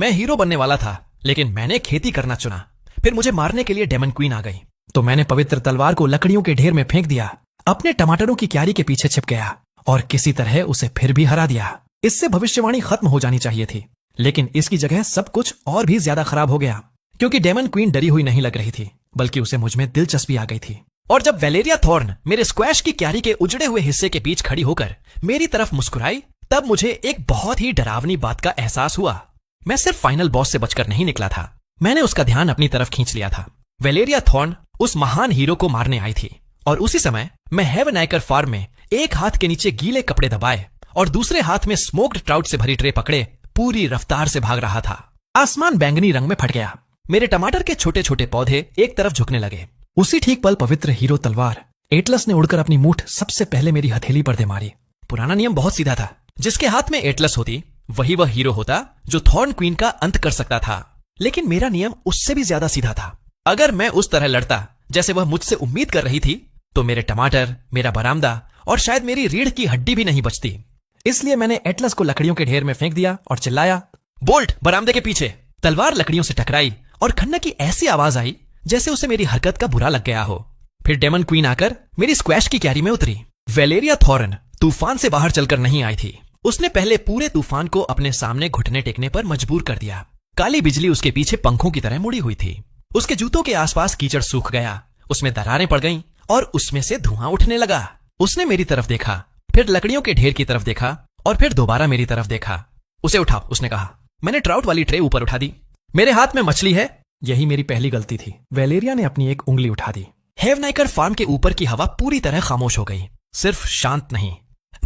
मैं हीरो बनने वाला था, लेकिन मैंने खेती करना चुना। फिर मुझे मारने के लिए डेमन क्वीन आ गई, तो मैंने पवित्र तलवार को लकड़ियों के ढेर में फेंक दिया, अपने टमाटरों की क्यारी के पीछे छिप गया और किसी तरह उसे फिर भी हरा दिया। इससे भविष्यवाणी खत्म हो जानी चाहिए थी, लेकिन इसकी जगह सब कुछ और भी ज्यादा खराब हो गया, क्योंकि डेमन क्वीन डरी हुई नहीं लग रही थी, बल्कि उसे मुझ में दिलचस्पी आ गई थी। और जब वेलेरिया थॉर्न मेरे स्क्वैश की क्यारी के उजड़े हुए हिस्से के बीच खड़ी होकर मेरी तरफ मुस्कुराई, तब मुझे एक बहुत ही डरावनी बात का एहसास हुआ। मैं सिर्फ फाइनल बॉस से बचकर नहीं निकला था, मैंने उसका ध्यान अपनी तरफ खींच लिया था। वेलेरिया थॉर्न उस महान हीरो को मारने आई थी, और उसी समय मैं हेवनाइकर फार्म में एक हाथ के नीचे गीले कपड़े दबाए और दूसरे हाथ में स्मोक्ड ट्राउट से भरी ट्रे पकड़े पूरी रफ्तार से भाग रहा था। आसमान बैंगनी रंग में फट गया, मेरे टमाटर के छोटे छोटे पौधे एक तरफ झुकने लगे। उसी ठीक पल पवित्र हीरो तलवार एटलस ने उड़कर अपनी मूठ सबसे पहले मेरी हथेली पर दे मारी। पुराना नियम बहुत सीधा था, जिसके हाथ में एटलस होती वही वह हीरो होता जो थॉर्न क्वीन का अंत कर सकता था। लेकिन मेरा नियम उससे भी ज्यादा सीधा था। अगर मैं उस तरह लड़ता जैसे वह मुझसे उम्मीद कर रही थी, तो मेरे टमाटर, मेरा बरामदा और शायद मेरी रीढ़ की हड्डी भी नहीं बचती। इसलिए मैंने एटलस को लकड़ियों के ढेर में फेंक दिया और चिल्लाया, बोल्ट बरामदे के पीछे। तलवार लकड़ियों से टकराई और खन्ना की ऐसी आवाज आई जैसे उसे मेरी हरकत का बुरा लग गया हो। फिर डेमन क्वीन आकर मेरी स्क्वैश की क्यारी में उतरी। वेलेरिया थॉर्न तूफान से बाहर चलकर नहीं आई थी, उसने पहले पूरे तूफान को अपने सामने घुटने टेकने पर मजबूर कर दिया। काली बिजली उसके पीछे पंखों की तरह मुड़ी हुई थी। उसके जूतों के आसपास कीचड़ सूख गया, उसमें दरारें पड़ गईं और उसमें से धुआं उठने लगा। उसने मेरी तरफ देखा, फिर लकड़ियों के ढेर की तरफ देखा और फिर दोबारा मेरी तरफ देखा। उसे उठाओ, उसने कहा। मैंने ट्राउट वाली ट्रे ऊपर उठा दी। मेरे हाथ में मछली है। यही मेरी पहली गलती थी। वेलेरिया ने अपनी एक उंगली उठा दी। हेवनाइकर फार्म के ऊपर की हवा पूरी तरह खामोश हो गई। सिर्फ शांत नहीं,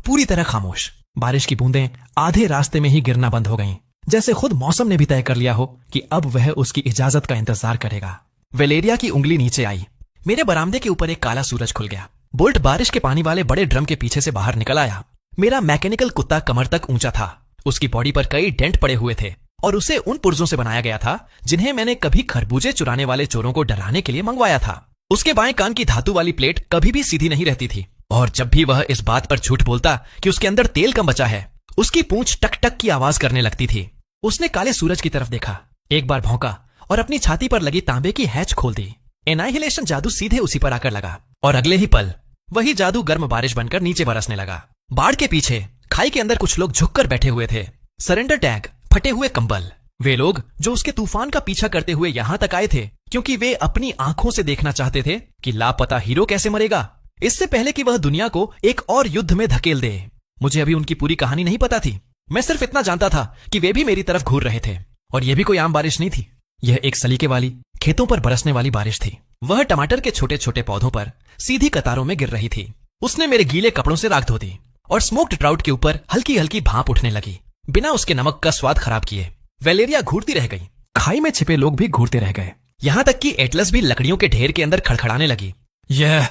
पूरी तरह खामोश। बारिश की बूंदें आधे रास्ते में ही गिरना बंद हो गईं, जैसे खुद मौसम ने भी तय कर लिया हो कि अब वह उसकी इजाजत का इंतजार करेगा। वेलेरिया की उंगली नीचे आई। मेरे बरामदे के ऊपर एक काला सूरज खुल गया। बोल्ट बारिश के पानी वाले बड़े ड्रम के पीछे से बाहर निकल आया। मेरा मैकेनिकल कुत्ता कमर तक ऊंचा था, उसकी बॉडी पर कई डेंट पड़े हुए थे और उसे उन पुर्जों से बनाया गया था जिन्हें मैंने कभी खरबूजे चुराने वाले चोरों को डराने के लिए मंगवाया था। उसके बाएं कान की धातु वाली प्लेट कभी भी सीधी नहीं रहती थी, और जब भी वह इस बात पर झूठ बोलता कि उसके अंदर तेल कम बचा है, उसकी पूंछ टक टक की आवाज करने लगती थी। उसने काले सूरज की तरफ देखा, एक बार भौंका और अपनी छाती पर लगी तांबे की हैच खोल दी। एनाइहिलेशन जादू सीधे उसी पर आकर लगा, और अगले ही पल वही जादू गर्म बारिश बनकर नीचे बरसने लगा। बाढ़ के पीछे खाई के अंदर कुछ लोग झुककर बैठे हुए थे। सरेंडर टैग, फटे हुए कंबल। वे लोग जो उसके तूफान का पीछा करते हुए यहां तक आए थे क्योंकि वे अपनी आंखों से देखना चाहते थे कि लापता हीरो कैसे मरेगा, इससे पहले कि वह दुनिया को एक और युद्ध में धकेल दे। मुझे अभी उनकी पूरी कहानी नहीं पता थी। मैं सिर्फ इतना जानता था कि वे भी मेरी तरफ घूर रहे थे, और यह भी कोई आम बारिश नहीं थी। यह एक सलीके वाली, खेतों पर बरसने वाली बारिश थी। वह टमाटर के छोटे छोटे पौधों पर सीधी कतारों में गिर रही थी। उसने मेरे गीले कपड़ों से राख धो दी और स्मोक्ड ट्राउट के ऊपर हल्की हल्की भाप उठने लगी, बिना उसके नमक का स्वाद खराब किए। वेलेरिया घूरती रह गई। खाई में छिपे लोग भी घूरते रह गए, यहां तक कि एटलस भी लकड़ियों के ढेर के अंदर खड़खड़ाने लगी। यह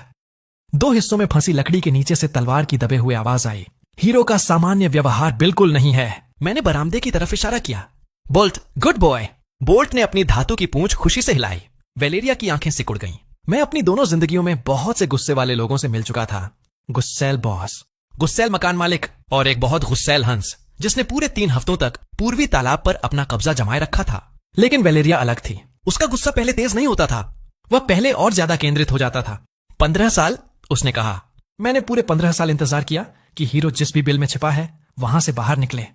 दो हिस्सों में फंसी लकड़ी के नीचे से तलवार की दबे हुए आवाज आई। हीरो का सामान्य व्यवहार बिल्कुल नहीं है। मैंने बरामदे की तरफ इशारा किया। Bolt, good boy. बोल्ट ने अपनी धातु की पूंछ खुशी से हिलाई। वेलेरिया की आंखें सिकुड़ गईं। मैं अपनी दोनों जिंदगियों में बहुत से गुस्से वाले लोगों से मिल चुका था। गुस्सैल बॉस, गुस्सैल मकान मालिक और एक बहुत गुस्सैल हंस जिसने पूरे 3 हफ्तों तक पूर्वी तालाब पर अपना कब्जा जमाए रखा था। लेकिन वेलेरिया अलग थी। उसका गुस्सा पहले तेज नहीं होता था, वह पहले और ज्यादा केंद्रित हो जाता था। 15 साल, उसने कहा। मैंने पूरे 15 साल इंतजार किया कि हीरो जिस भी बिल में छिपा है वहां से बाहर निकले।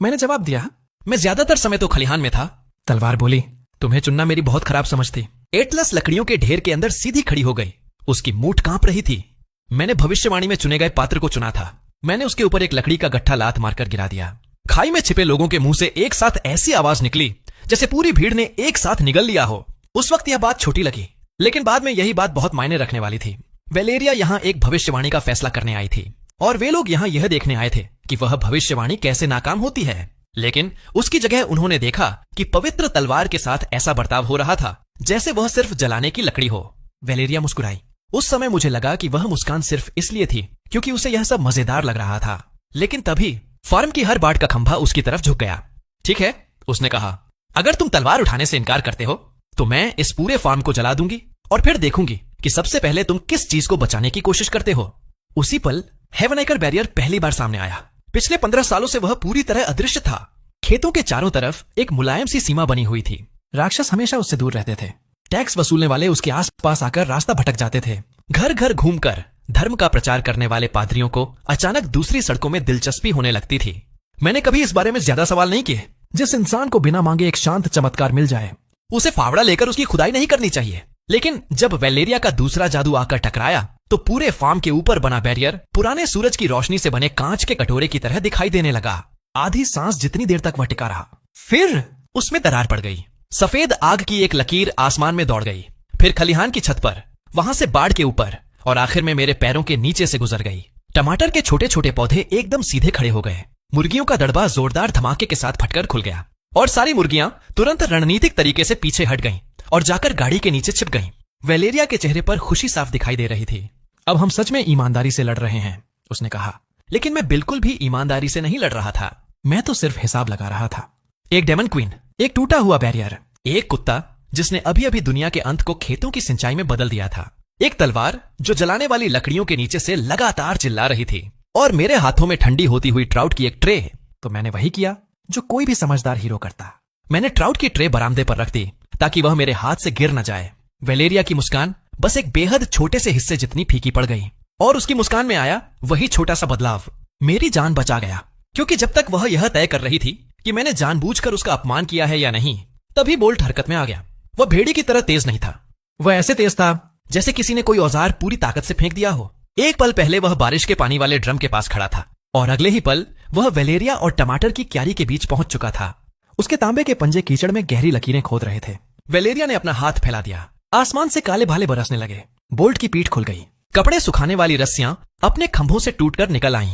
मैंने जवाब दिया, मैं ज्यादातर समय तो खलिहान में था। तलवार बोली, तुम्हें चुनना मेरी बहुत खराब समझ थी। एटलस लकड़ियों के ढेर के अंदर सीधी खड़ी हो गई। उसकी मूठ कांप रही थी। मैंने भविष्यवाणी में चुने गए पात्र को चुना था। मैंने उसके ऊपर एक लकड़ी का गट्ठा लात मारकर गिरा दिया। खाई में छिपे लोगों के मुंह से एक साथ ऐसी आवाज निकली जैसे पूरी भीड़ ने एक साथ निगल लिया हो। उस वक्त यह बात छोटी लगी, लेकिन बाद में यही बात बहुत मायने रखने वाली थी। वेलेरिया यहाँ एक भविष्यवाणी का फैसला करने आई थी, और वे लोग यहाँ यह देखने आए थे कि वह भविष्यवाणी कैसे नाकाम होती है। लेकिन उसकी जगह उन्होंने देखा कि पवित्र तलवार के साथ ऐसा बर्ताव हो रहा था जैसे वह सिर्फ जलाने की लकड़ी हो। वेलेरिया मुस्कुराई। उस समय मुझे लगा कि वह मुस्कान सिर्फ इसलिए थी क्योंकि उसे यह सब मजेदार लग रहा था। लेकिन तभी फार्म की हर बाट का खंभा उसकी तरफ झुक गया। ठीक है, उसने कहा, अगर तुम तलवार उठाने से इनकार करते हो तो मैं इस पूरे फार्म को जला दूंगी और फिर देखूंगी कि सबसे पहले तुम किस चीज को बचाने की कोशिश करते हो। उसी पल हेवनाइकर बैरियर पहली बार सामने आया। पिछले 15 सालों से वह पूरी तरह अदृश्य था। खेतों के चारों तरफ एक मुलायम सी सीमा बनी हुई थी। राक्षस हमेशा उससे दूर रहते थे। टैक्स वसूलने वाले उसके आसपास आकर रास्ता भटक जाते थे। घर घर घूमकर धर्म का प्रचार करने वाले पादरियों को अचानक दूसरी सड़कों में दिलचस्पी होने लगती थी। मैंने कभी इस बारे में ज्यादा सवाल नहीं किए। जिस इंसान को बिना मांगे एक शांत चमत्कार मिल जाए, उसे फावड़ा लेकर उसकी खुदाई नहीं करनी चाहिए। लेकिन जब वेलेरिया का दूसरा जादू आकर टकराया तो पूरे फार्म के ऊपर बना बैरियर पुराने सूरज की रोशनी से बने कांच के कटोरे की तरह दिखाई देने लगा। आधी सांस जितनी देर तक वह टिका रहा, फिर उसमें दरार पड़ गई। सफेद आग की एक लकीर आसमान में दौड़ गई, फिर खलिहान की छत पर, वहां से बाड़ के ऊपर और आखिर में मेरे पैरों के नीचे से गुजर गई। टमाटर के छोटे छोटे पौधे एकदम सीधे खड़े हो गए। मुर्गियों का दड़बा जोरदार धमाके के साथ फटकर खुल गया और सारी मुर्गियां तुरंत रणनीतिक तरीके से पीछे हट गईं और जाकर गाड़ी के नीचे छिप गईं। वेलेरिया के चेहरे पर खुशी साफ दिखाई दे रही थी। अब हम सच में ईमानदारी से लड़ रहे हैं, उसने कहा। लेकिन मैं बिल्कुल भी ईमानदारी से नहीं लड़ रहा था। मैं तो सिर्फ हिसाब लगा रहा था। एक डेमन क्वीन, एक टूटा हुआ बैरियर, एक कुत्ता जिसने अभी अभी दुनिया के अंत को खेतों की सिंचाई में बदल दिया था, एक तलवार जो जलाने वाली लकड़ियों के नीचे से लगातार चिल्ला रही थी, और मेरे हाथों में ठंडी होती हुई ट्राउट की एक ट्रे। तो मैंने वही किया जो कोई भी समझदार हीरो करता। मैंने ट्राउट की ट्रे बरामदे पर रख दी ताकि वह मेरे हाथ से गिर न जाए। वेलेरिया की मुस्कान बस एक बेहद छोटे से हिस्से जितनी फीकी पड़ गई, और उसकी मुस्कान में आया वही छोटा सा बदलाव। मेरी जान बचा गया, क्योंकि जब तक वह यह तय कर रही थी कि मैंने जानबूझकर उसका अपमान किया है या नहीं, तभी बोल्ट हरकत में आ गया। वह भेड़ी की तरह तेज नहीं था, वह ऐसे तेज था जैसे किसी ने कोई औजार पूरी ताकत से फेंक दिया हो। एक पल पहले वह बारिश के पानी वाले ड्रम के पास खड़ा था, और अगले ही पल वह वेलेरिया और टमाटर की क्यारी के बीच पहुंच चुका था। उसके तांबे के पंजे कीचड़ में गहरी लकीरें खोद रहे थे। वेलेरिया ने अपना हाथ फैला दिया। आसमान से काले भाले बरसने लगे। बोल्ट की पीठ खुल गई। कपड़े सुखाने वाली रस्सियां अपने खंभों से टूटकर निकल आईं।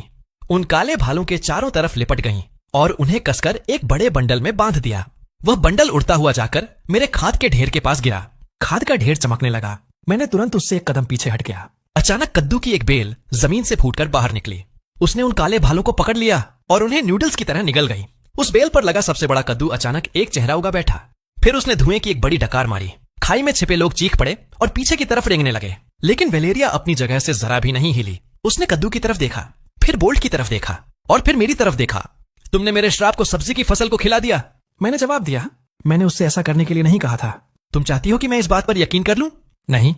उन काले भालों के चारों तरफ लिपट गईं और उन्हें कसकर एक बड़े बंडल में बांध दिया। वह बंडल उड़ता हुआ जाकर मेरे खाद के ढेर के पास गिरा। खाद का ढेर चमकने लगा। मैंने तुरंत उससे एक कदम पीछे हट गया। अचानक कद्दू की एक बेल जमीन से फूटकर बाहर निकली। उसने उन काले भालों को पकड़ लिया और उन्हें नूडल्स की तरह निगल गई। उस बेल पर लगा सबसे बड़ा कद्दू अचानक एक चेहरा उगा बैठा। फिर उसने धुएं की एक बड़ी डकार मारी। खाई में छिपे लोग चीख पड़े और पीछे की तरफ रेंगने लगे। लेकिन वेलेरिया अपनी जगह से जरा भी नहीं हिली। उसने कद्दू की तरफ देखा, फिर बोल्ट की तरफ देखा और फिर मेरी तरफ देखा। तुमने मेरे श्राप को सब्जी की फसल को खिला दिया, मैंने जवाब दिया। मैंने उससे ऐसा करने के लिए नहीं कहा था। तुम चाहती हो कि मैं इस बात पर यकीन कर लूं? नहीं,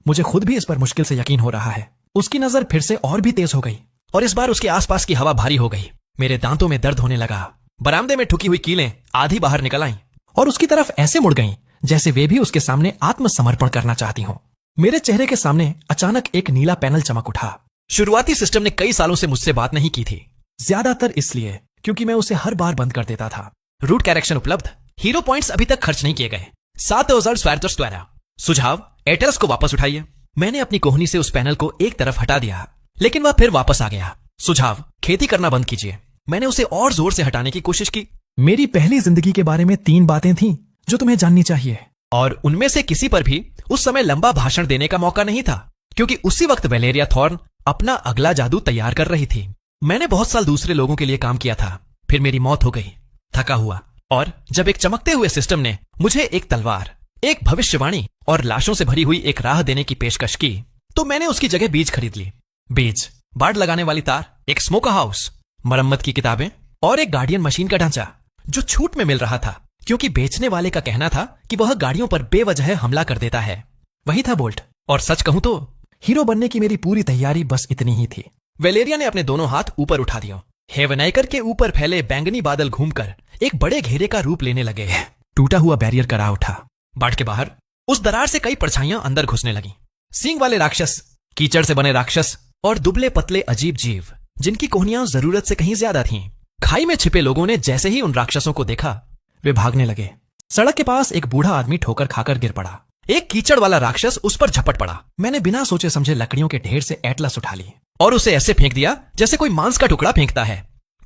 मुझे खुद भी इस पर मुश्किल से यकीन हो रहा है। उसकी नजर फिर से और भी तेज हो गई और इस बार उसके आसपास की हवा भारी हो गई। मेरे दांतों में दर्द होने लगा। बरामदे में ठुकी हुई कीलें आधी बाहर निकल आईं और उसकी तरफ ऐसे मुड़ गईं जैसे वे भी उसके सामने आत्मसमर्पण करना चाहती हों। मेरे चेहरे के सामने अचानक एक नीला पैनल चमक उठा। शुरुआती सिस्टम ने कई सालों से मुझसे बात नहीं की थी, ज्यादातर इसलिए क्योंकि मैं उसे हर बार बंद कर देता था। रूट करेक्शन उपलब्ध। हीरो पॉइंट्स अभी तक खर्च नहीं किए गए। 7,000 सुझाव, एयरटेल्स को वापस उठाइए। मैंने अपनी कोहनी से उस पैनल को एक तरफ हटा दिया, लेकिन वह फिर वापस आ गया। सुझाव, खेती करना बंद कीजिए। मैंने उसे और जोर से हटाने की कोशिश की। मेरी पहली जिंदगी के बारे में 3 बातें थीं जो तुम्हें जाननी चाहिए, और उनमें से किसी पर भी उस समय लंबा भाषण देने का मौका नहीं था, क्योंकि उसी वक्त वेलेरिया थॉर्न अपना अगला जादू तैयार कर रही थी। मैंने बहुत साल दूसरे लोगों के लिए काम किया था, फिर मेरी मौत हो गई, थका हुआ। और जब एक चमकते हुए सिस्टम ने मुझे एक तलवार, एक भविष्यवाणी और लाशों से भरी हुई एक राह देने की पेशकश की, तो मैंने उसकी जगह बीज खरीद ली। बीज, बाड़ लगाने वाली तार, एक स्मोकर हाउस, मरम्मत की किताबें और एक गार्डियन मशीन का ढांचा जो छूट में मिल रहा था, क्योंकि बेचने वाले का कहना था कि वह गाड़ियों पर बेवजह हमला कर देता है। वही था बोल्ट। और सच कहूं तो हीरो बनने की मेरी पूरी तैयारी बस इतनी ही थी। वेलेरिया ने अपने दोनों हाथ ऊपर उठा दिया। हेवनाइकर के ऊपर फैले बैंगनी बादल घूमकर एक बड़े घेरे का रूप लेने लगे। टूटा हुआ बैरियर करा उठा। बाढ़ के बाहर उस दरार से कई परछाइयां अंदर घुसने लगी। सींग वाले राक्षस, कीचड़ से बने राक्षस और दुबले पतले अजीब जीव जिनकी कोहनियां जरूरत से कहीं ज्यादा थीं। खाई में छिपे लोगों ने जैसे ही उन राक्षसों को देखा, वे भागने लगे। सड़क के पास एक बूढ़ा आदमी ठोकर खाकर गिर पड़ा। एक कीचड़ वाला राक्षस उस पर झपट पड़ा। मैंने बिना सोचे समझे लकड़ियों के ढेर से एटलस उठा ली और उसे ऐसे फेंक दिया जैसे कोई मांस का टुकड़ा फेंकता है।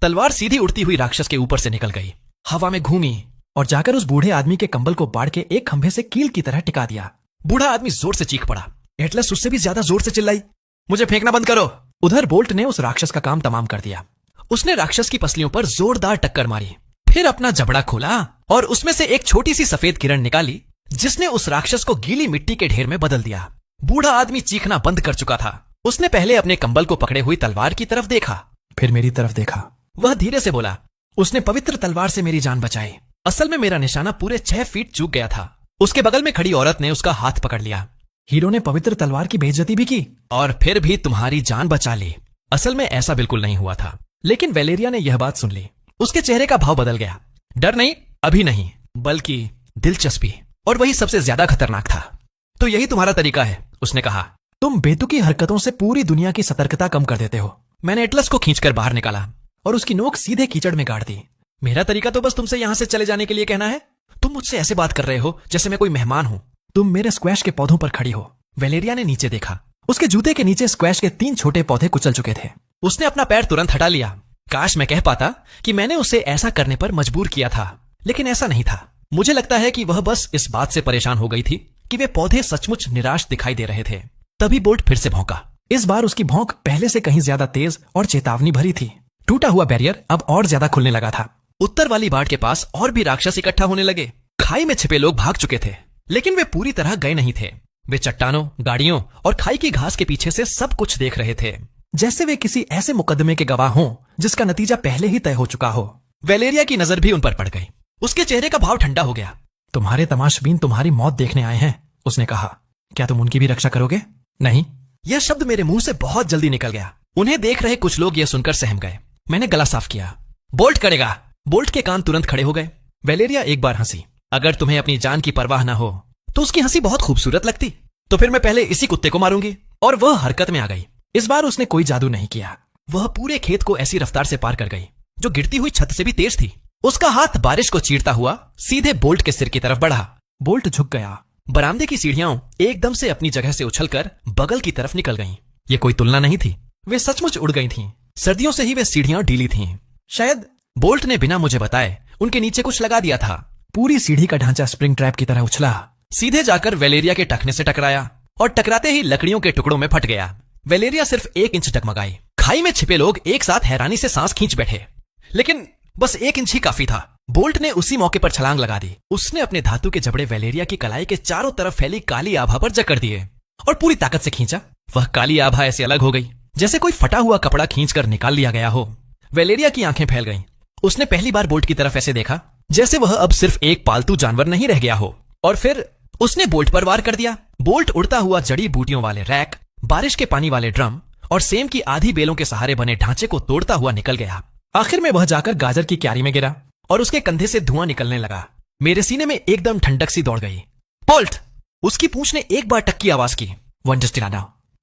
तलवार सीधी उड़ती हुई राक्षस के ऊपर से निकल गई, हवा में घूमी और जाकर उस बूढ़े आदमी के कंबल को बाढ़ के एक खंभे से कील की तरह टिका दिया। बूढ़ा आदमी जोर से चीख पड़ा। एटलस उससे भी ज्यादा जोर से चिल्लाई, मुझे फेंकना बंद करो। उधर बोल्ट ने उस राक्षस का काम तमाम कर दिया। उसने राक्षस की पसलियों पर जोरदार टक्कर मारी, फिर अपना जबड़ा खोला और उसमें से एक छोटी सी सफेद किरण निकाली जिसने उस राक्षस को गीली मिट्टी के ढेर में बदल दिया। बूढ़ा आदमी चीखना बंद कर चुका था। उसने पहले अपने कंबल को पकड़े हुई तलवार की तरफ देखा, फिर मेरी तरफ देखा। वह धीरे से बोला, उसने पवित्र तलवार से मेरी जान बचाई। असल में मेरा निशाना पूरे 6 फीट चूक गया था। उसके बगल में खड़ी औरत ने उसका हाथ पकड़ लिया। हीरो ने पवित्र तलवार की बेइज्जती भी की और फिर भी तुम्हारी जान बचा ली। असल में ऐसा बिल्कुल नहीं हुआ था, लेकिन वेलेरिया ने यह बात सुन ली। उसके चेहरे का भाव बदल गया। डर नहीं, अभी नहीं, बल्कि दिलचस्पी, और वही सबसे ज्यादा खतरनाक था। तो यही तुम्हारा तरीका है, उसने कहा। तुम बेतुकी हरकतों से पूरी दुनिया की सतर्कता कम कर देते हो। मैंने एटलस को खींचकर बाहर निकाला और उसकी नोक सीधे कीचड़ में गाड़ दी। मेरा तरीका तो बस तुमसे यहां से चले जाने के लिए कहना है। तुम मुझसे ऐसे बात कर रहे हो जैसे मैं कोई मेहमान हूं। तुम मेरे स्क्वैश के पौधों पर खड़ी हो। वेलेरिया ने नीचे देखा। उसके जूते के नीचे स्क्वैश के 3 छोटे पौधे कुचल चुके थे। उसने अपना पैर तुरंत हटा लिया। काश मैं कह पाता कि मैंने उसे ऐसा करने पर मजबूर किया था, लेकिन ऐसा नहीं था। मुझे लगता है कि वह बस इस बात से परेशान हो गई थी कि वे पौधे सचमुच निराश दिखाई दे रहे थे। तभी बोल्ट फिर से भौंका। इस बार उसकी भौंक पहले से कहीं ज्यादा तेज और चेतावनी भरी थी। टूटा हुआ बैरियर अब और ज्यादा खुलने लगा था। उत्तर वाली बाड़ के पास और भी राक्षस इकट्ठा होने लगे। खाई में छिपे लोग भाग चुके थे, लेकिन वे पूरी तरह गए नहीं थे। वे चट्टानों, गाड़ियों और खाई की घास के पीछे से सब कुछ देख रहे थे, जैसे वे किसी ऐसे मुकदमे के गवाह हों जिसका नतीजा पहले ही तय हो चुका हो। वेलेरिया की नजर भी उन पर पड़ गई। उसके चेहरे का भाव ठंडा हो गया। तुम्हारे तमाशबीन तुम्हारी मौत देखने आए हैं, उसने कहा। क्या तुम उनकी भी रक्षा करोगे? नहीं। यह शब्द मेरे मुंह से बहुत जल्दी निकल गया। उन्हें देख रहे कुछ लोग यह सुनकर सहम गए। मैंने गला साफ किया। बोल्ट करेगा। बोल्ट के कान तुरंत खड़े हो गए। वेलेरिया एक बार हंसी। अगर तुम्हें अपनी जान की परवाह न हो तो उसकी हंसी बहुत खूबसूरत लगती। तो फिर मैं पहले इसी कुत्ते को मारूंगी। और वह हरकत में आ गई। इस बार उसने कोई जादू नहीं किया। वह पूरे खेत को ऐसी रफ्तार से पार कर गई जो गिरती हुई छत से भी तेज थी। उसका हाथ बारिश को चीरता हुआ सीधे बोल्ट के सिर की तरफ बढ़ा। बोल्ट झुक गया। बरामदे की सीढ़ियां एकदम से अपनी जगह से उछलकर बगल की तरफ निकल गईं। ये कोई तुलना नहीं थी, वे सचमुच उड़ गई थीं। सर्दियों से ही वे सीढ़ियां ढीली थीं। शायद बोल्ट ने बिना मुझे बताए उनके नीचे कुछ लगा दिया था। पूरी सीढ़ी का ढांचा स्प्रिंग ट्रैप की तरह उछला, सीधे जाकर वेलेरिया के टखने से टकराया और टकराते ही लकड़ियों के टुकड़ों में फट गया। वेलेरिया सिर्फ 1 इंच डगमगाई। खाई में छिपे लोग एक साथ हैरानी से सांस खींच बैठे, लेकिन बस 1 इंच ही काफी था। बोल्ट ने उसी मौके पर छलांग लगा दी। उसने अपने धातु के जबड़े वेलेरिया की कलाई के चारों तरफ फैली काली आभा पर जकड़ दिए और पूरी ताकत से खींचा। वह काली आभा ऐसे अलग हो गई जैसे कोई फटा हुआ कपड़ा खींचकर निकाल लिया गया हो। वेलेरिया की आंखें फैल गईं। उसने पहली बार बोल्ट की तरफ ऐसे देखा जैसे वह अब सिर्फ एक पालतू जानवर नहीं रह गया हो। और फिर उसने बोल्ट पर वार कर दिया। बोल्ट उड़ता हुआ जड़ी बूटियों वाले रैक, बारिश के पानी वाले ड्रम और सेम की आधी बेलों के सहारे बने ढांचे को तोड़ता हुआ निकल गया। आखिर में वह जाकर गाजर की क्यारी में गिरा और उसके कंधे से धुआं निकलने लगा। मेरे सीने में एकदम ठंडक सी दौड़ गई। बोल्ट! उसकी पूंछ ने एक बार टक्की आवाज की।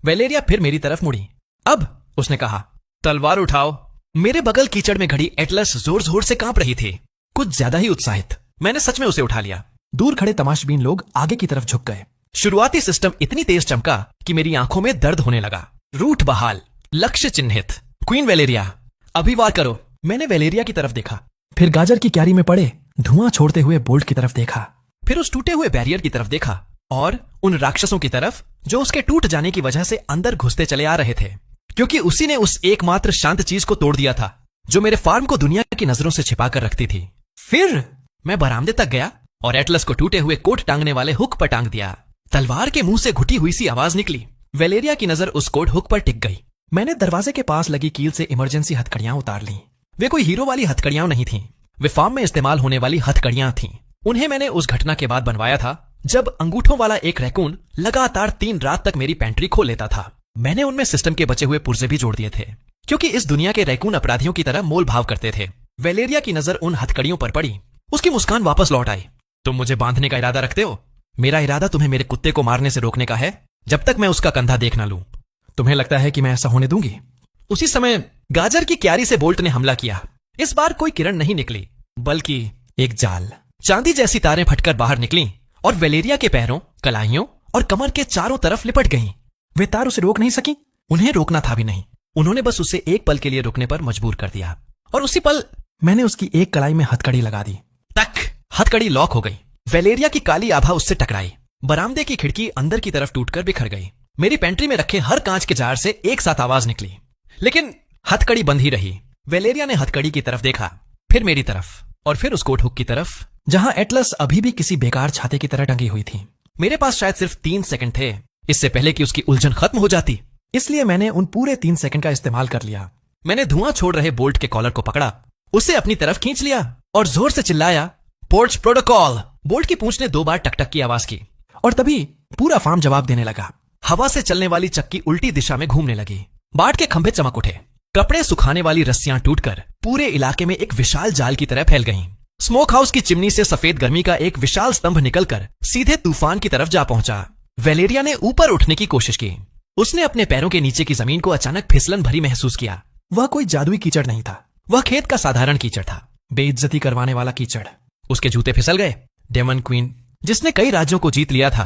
वेलेरिया फिर मेरी तरफ मुड़ी। अब उसने कहा, तलवार उठाओ। मेरे बगल कीचड़ में घड़ी एटलस जोर जोर से कांप रही थी, कुछ ज्यादा ही उत्साहित। मैंने सच में उसे उठा लिया। दूर खड़े तमाशबीन लोग आगे की तरफ झुक गए। शुरुआती सिस्टम इतनी तेज चमका कि मेरी आंखों में दर्द होने लगा। रूट बहाल, लक्ष्य चिन्हित। क्वीन वेलेरिया, अभी वार करो। मैंने वेलेरिया की तरफ देखा, फिर गाजर की क्यारी में पड़े धुआं छोड़ते हुए बोल्ट की तरफ देखा, फिर उस टूटे हुए बैरियर की तरफ देखा और उन राक्षसों की तरफ जो उसके टूट जाने की वजह से अंदर घुसते चले आ रहे थे, क्योंकि उसी ने उस एकमात्र शांत चीज को तोड़ दिया था जो मेरे फार्म को दुनिया की नजरों से छिपा कर रखती थी। फिर मैं बरामदे तक गया और एटलस को टूटे हुए कोट टांगने वाले हुक पर टांग दिया। तलवार के मुंह से घुटी हुई सी आवाज निकली। वेलेरिया की नजर उस कोट हुक पर टिक गई। मैंने दरवाजे के पास लगी कील से इमरजेंसी हथकड़ियां उतार लीं। वे कोई हीरो वाली हथकड़ियां नहीं थीं, वे फार्म में इस्तेमाल होने वाली हथकड़ियां थीं। उन्हें मैंने उस घटना के बाद बनवाया था जब अंगूठों वाला एक रैकून लगातार 3 रात तक मेरी पेंट्री खोल लेता था। मैंने उनमें सिस्टम के बचे हुए पुर्जे भी जोड़ दिए थे, क्योंकि इस दुनिया के रैकून अपराधियों की तरह मोल भाव करते थे। वेलेरिया की नजर उन हथकड़ियों पर पड़ी। उसकी मुस्कान वापस लौट आई। तुम मुझे बांधने का इरादा रखते हो? मेरा इरादा तुम्हें मेरे कुत्ते को मारने से रोकने का है, जब तक मैं उसका कंधा देख ना लूं। तुम्हें लगता है कि मैं ऐसा होने दूंगी? उसी समय गाजर की क्यारी से बोल्ट ने हमला किया। इस बार कोई किरण नहीं निकली, बल्कि एक जाल। चांदी जैसी तारें फटकर बाहर निकलीं और वेलेरिया के पैरों, कलाइयों और कमर के चारों तरफ लिपट गईं। वे तार उसे रोक नहीं सकी, उन्हें रोकना था भी नहीं। उन्होंने बस उसे एक पल के लिए रुकने पर मजबूर कर दिया और उसी पल मैंने उसकी एक कलाई में हथकड़ी लगा दी। तक! हथकड़ी लॉक हो गई। वेलेरिया की काली आभा उससे टकराई। बरामदे की खिड़की अंदर की तरफ टूटकर बिखर गई। मेरी पेंट्री में रखे हर कांच के जार से एक साथ आवाज निकली, लेकिन हथकड़ी बंद ही रही। वेलेरिया ने हथकड़ी की तरफ देखा, फिर मेरी तरफ और फिर उस कोट हुक की तरफ जहां एटलस अभी भी किसी बेकार छाते की तरह टंगी हुई थी। मेरे पास शायद सिर्फ 3 सेकंड थे इससे पहले कि उसकी उलझन खत्म हो जाती, इसलिए मैंने उन पूरे 3 सेकंड का इस्तेमाल कर लिया। मैंने धुआं छोड़ रहे बोल्ट के कॉलर को पकड़ा उसे अपनी तरफ खींच लिया और जोर से चिल्लाया, पोर्च प्रोटोकॉल। बोल्ट की पूंछ ने 2 बार टकटक की आवाज की और तभी पूरा फार्म जवाब देने लगा। हवा से चलने वाली चक्की उल्टी दिशा में घूमने लगी। बाट के खंभे चमक उठे। कपड़े सुखाने वाली रस्सियां टूटकर पूरे इलाके में एक विशाल जाल की तरह फैल गईं। स्मोक हाउस की चिमनी से सफेद गर्मी का एक विशाल स्तंभ निकलकर सीधे तूफान की तरफ जा पहुंचा। वेलेरिया ने ऊपर उठने की कोशिश की। उसने अपने पैरों के नीचे की जमीन को अचानक फिसलन भरी महसूस किया। वह कोई जादुई कीचड़ नहीं था, वह खेत का साधारण कीचड़ था, बेइज्जती करवाने वाला कीचड़। उसके जूते फिसल गए। डेमन क्वीन, जिसने कई राज्यों को जीत लिया था,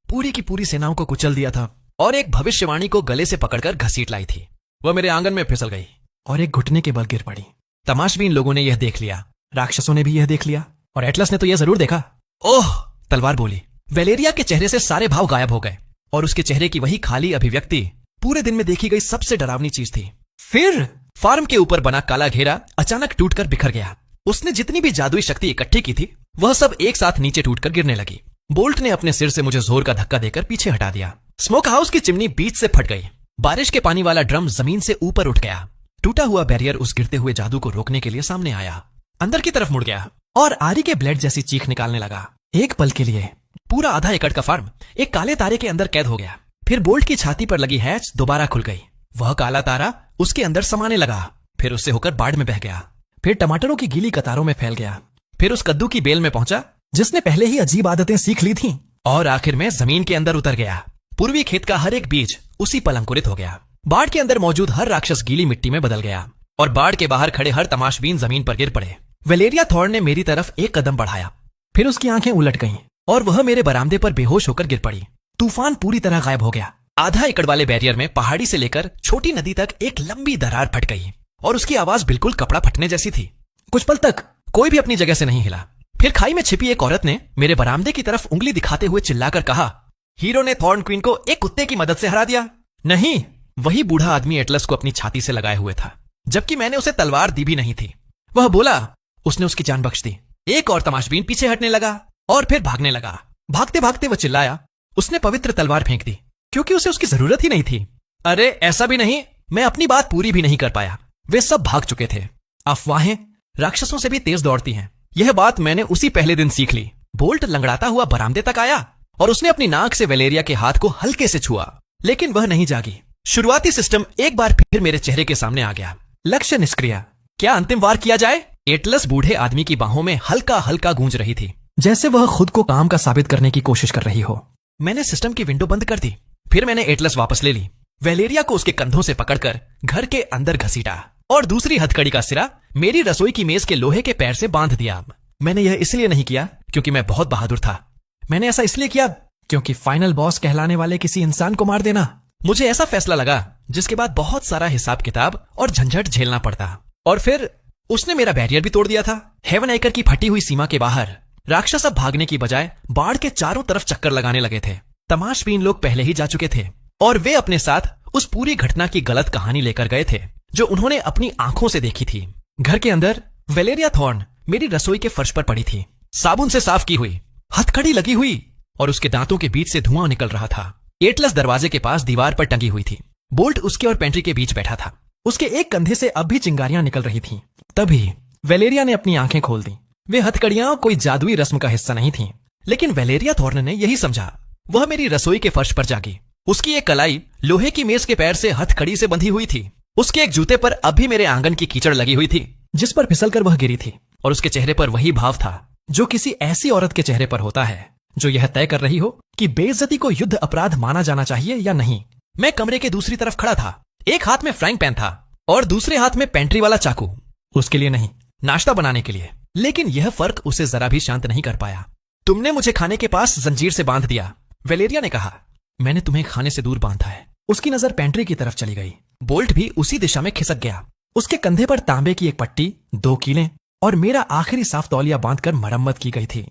पूरी की पूरी सेनाओं को कुचल दिया था और एक भविष्यवाणी को गले से पकड़कर घसीट लाई थी, वह मेरे आंगन में फिसल गई और एक घुटने के बल गिर पड़ी। तमाशबीन लोगों ने यह देख लिया, राक्षसों ने भी यह देख लिया और एटलस ने तो यह जरूर देखा। ओह, तलवार बोली। वेलेरिया के चेहरे से सारे भाव गायब हो गए और उसके चेहरे की वही खाली अभिव्यक्ति पूरे दिन में देखी गई सबसे डरावनी चीज थी। फिर फार्म के ऊपर बना काला घेरा अचानक टूटकर बिखर गया। उसने जितनी भी जादुई शक्ति इकट्ठी की थी, वह सब एक साथ नीचे टूटकर गिरने लगी। बोल्ट ने अपने सिर से मुझे जोर का धक्का देकर पीछे हटा दिया। स्मोक हाउस की चिमनी बीच से फट गई। बारिश के पानी वाला ड्रम जमीन से ऊपर उठ गया। टूटा हुआ बैरियर उस गिरते हुए जादू को रोकने के लिए सामने आया, अंदर की तरफ मुड़ गया और आरी के ब्लेड जैसी चीख निकालने लगा। एक पल के लिए पूरा आधा एकड़ का फार्म एक काले तारे के अंदर कैद हो गया। फिर बोल्ट की छाती पर लगी हैच दोबारा खुल गई। वह काला तारा उसके अंदर समाने लगा, फिर उससे होकर बाढ़ में बह गया, फिर टमाटरों की गीली कतारों में फैल गया, फिर उस कद्दू की बेल में पहुंचा जिसने पहले ही अजीब आदतें सीख ली थीं, और आखिर में जमीन के अंदर उतर गया। पूर्वी खेत का हर एक बीज उसी पल अंकुरित हो गया। बाढ़ के अंदर मौजूद हर राक्षस गीली मिट्टी में बदल गया और बाढ़ के बाहर खड़े हर तमाशबीन जमीन पर गिर पड़े। वेलेरिया थॉर्न ने मेरी तरफ एक कदम बढ़ाया, फिर उसकी आंखें उलट गईं और वह मेरे बरामदे पर बेहोश होकर गिर पड़ी। तूफान पूरी तरह गायब हो गया। आधा एकड़ वाले बैरियर में पहाड़ी से लेकर छोटी नदी तक एक लंबी दरार फट गई और उसकी आवाज बिल्कुल कपड़ा फटने जैसी थी। कुछ पल तक कोई भी अपनी जगह से नहीं हिला। फिर खाई में छिपी एक औरत ने मेरे बरामदे की तरफ उंगली दिखाते हुए चिल्लाकर कहा, हीरो ने थॉर्न क्वीन को एक कुत्ते की मदद से हरा दिया। नहीं, वही बूढ़ा आदमी एटलस को अपनी छाती से लगाए हुए था, जबकि मैंने उसे तलवार दी भी नहीं थी। वह बोला, उसने उसकी जान बख्श दी। एक और तमाशबीन पीछे हटने लगा और फिर भागने लगा। भागते भागते वह चिल्लाया, उसने पवित्र तलवार फेंक दी क्योंकि उसे उसकी जरूरत ही नहीं थी। अरे ऐसा भी नहीं, मैं अपनी बात पूरी भी नहीं कर पाया। वे सब भाग चुके थे। अफवाहें राक्षसों से भी तेज दौड़ती हैं, यह बात मैंने उसी पहले दिन सीख ली। बोल्ट लंगड़ाता हुआ बरामदे तक आया और उसने अपनी नाक से वेलेरिया के हाथ को हल्के से छुआ, लेकिन वह नहीं जागी। शुरुआती सिस्टम एक बार फिर मेरे चेहरे के सामने आ गया। लक्ष्य निष्क्रिय। क्या अंतिम वार किया जाए? एटलस बूढ़े आदमी की बाहों में हल्का हल्का गूंज रही थी, जैसे वह खुद को काम का साबित करने की कोशिश कर रही हो। मैंने सिस्टम की विंडो बंद कर दी। फिर मैंने एटलस वापस ले ली। वेलेरिया को उसके कंधों से पकड़कर घर के अंदर घसीटा और दूसरी हथकड़ी का सिरा मेरी रसोई की मेज के लोहे के पैर से बांध दिया। मैंने यह इसलिए नहीं किया क्योंकि मैं बहुत बहादुर था। मैंने ऐसा इसलिए किया क्योंकि फाइनल बॉस कहलाने वाले किसी इंसान को मार देना, मुझे ऐसा फैसला लगा जिसके बाद बहुत सारा हिसाब किताब और झंझट झेलना पड़ता। और फिर उसने मेरा बैरियर भी तोड़ दिया था। हेवन एकर की फटी हुई सीमा के बाहर राक्षस अब भागने की बजाय बाढ़ के चारों तरफ चक्कर लगाने लगे थे। तमाशबीन लोग पहले ही जा चुके थे और वे अपने साथ उस पूरी घटना की गलत कहानी लेकर गए थे जो उन्होंने अपनी आंखों से देखी थी। घर के अंदर वेलेरिया थॉर्न मेरी रसोई के फर्श पर पड़ी थी, साबुन से साफ की हुई, हथकड़ी लगी हुई और उसके दांतों के बीच से धुआं निकल रहा था। एटलस दरवाजे के पास दीवार पर टंगी हुई थी। बोल्ट उसके और पेंट्री के बीच बैठा था। उसके एक कंधे से अब भी चिंगारियां निकल रही थीं। तभी वेलेरिया ने अपनी आंखें खोल दी। वे हथकड़ियां कोई जादुई रस्म का हिस्सा नहीं थीं, लेकिन वेलेरिया थॉर्न ने यही समझा। वह मेरी रसोई के फर्श पर जागी। उसकी एक कलाई लोहे की मेज के पैर से हथकड़ी से बंधी हुई थी। उसके एक जूते पर अब भी मेरे आंगन की कीचड़ लगी हुई थी जिस पर फिसलकर वह गिरी थी, और उसके चेहरे पर वही भाव था जो किसी ऐसी औरत के चेहरे पर होता है जो यह तय कर रही हो कि बेइज्जती को युद्ध अपराध माना जाना चाहिए या नहीं। मैं कमरे के दूसरी तरफ खड़ा था। एक हाथ में फ्राइंग पैन था और दूसरे हाथ में पेंट्री वाला चाकू, उसके लिए नहीं, नाश्ता बनाने के लिए। लेकिन यह फर्क उसे जरा भी शांत नहीं कर पाया। तुमने मुझे खाने के पास जंजीर से बांध दिया, वेलेरिया ने कहा। मैंने तुम्हें खाने से दूर बांधा है। उसकी नजर पेंट्री की तरफ चली गई। बोल्ट भी उसी दिशा में खिसक गया। उसके कंधे पर तांबे की एक पट्टी, 2 कीलें और मेरा आखिरी साफ तौलिया बांधकर मरम्मत की गई थी।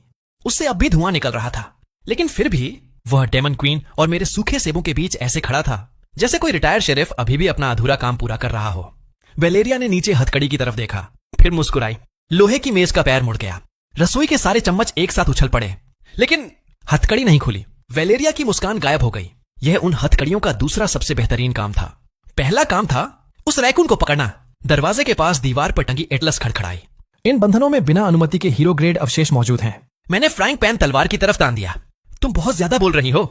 उससे अब भी धुआं निकल रहा था, लेकिन फिर भी वह डेमन क्वीन और मेरे सूखे सेबों के बीच ऐसे खड़ा था जैसे कोई रिटायर्ड शेरिफ अभी भी अपना अधूरा काम पूरा कर रहा हो। वेलेरिया ने नीचे हथकड़ी की तरफ देखा, फिर मुस्कुराई। लोहे की मेज का पैर मुड़ गया। रसोई के सारे चम्मच एक साथ उछल पड़े, लेकिन हथकड़ी नहीं खुली। वेलेरिया की मुस्कान गायब हो गई। यह उन हथकड़ियों का दूसरा सबसे बेहतरीन काम था। पहला काम था उस रैकून को पकड़ना दरवाजे के पास दीवार पर टंगी एटलस खड़खड़ाई। इन बंधनों में बिना अनुमति के हीरो ग्रेड अवशेष मौजूद हैं। मैंने फ्राइंग पैन तलवार की तरफ तान दिया। तुम बहुत ज्यादा बोल रही हो।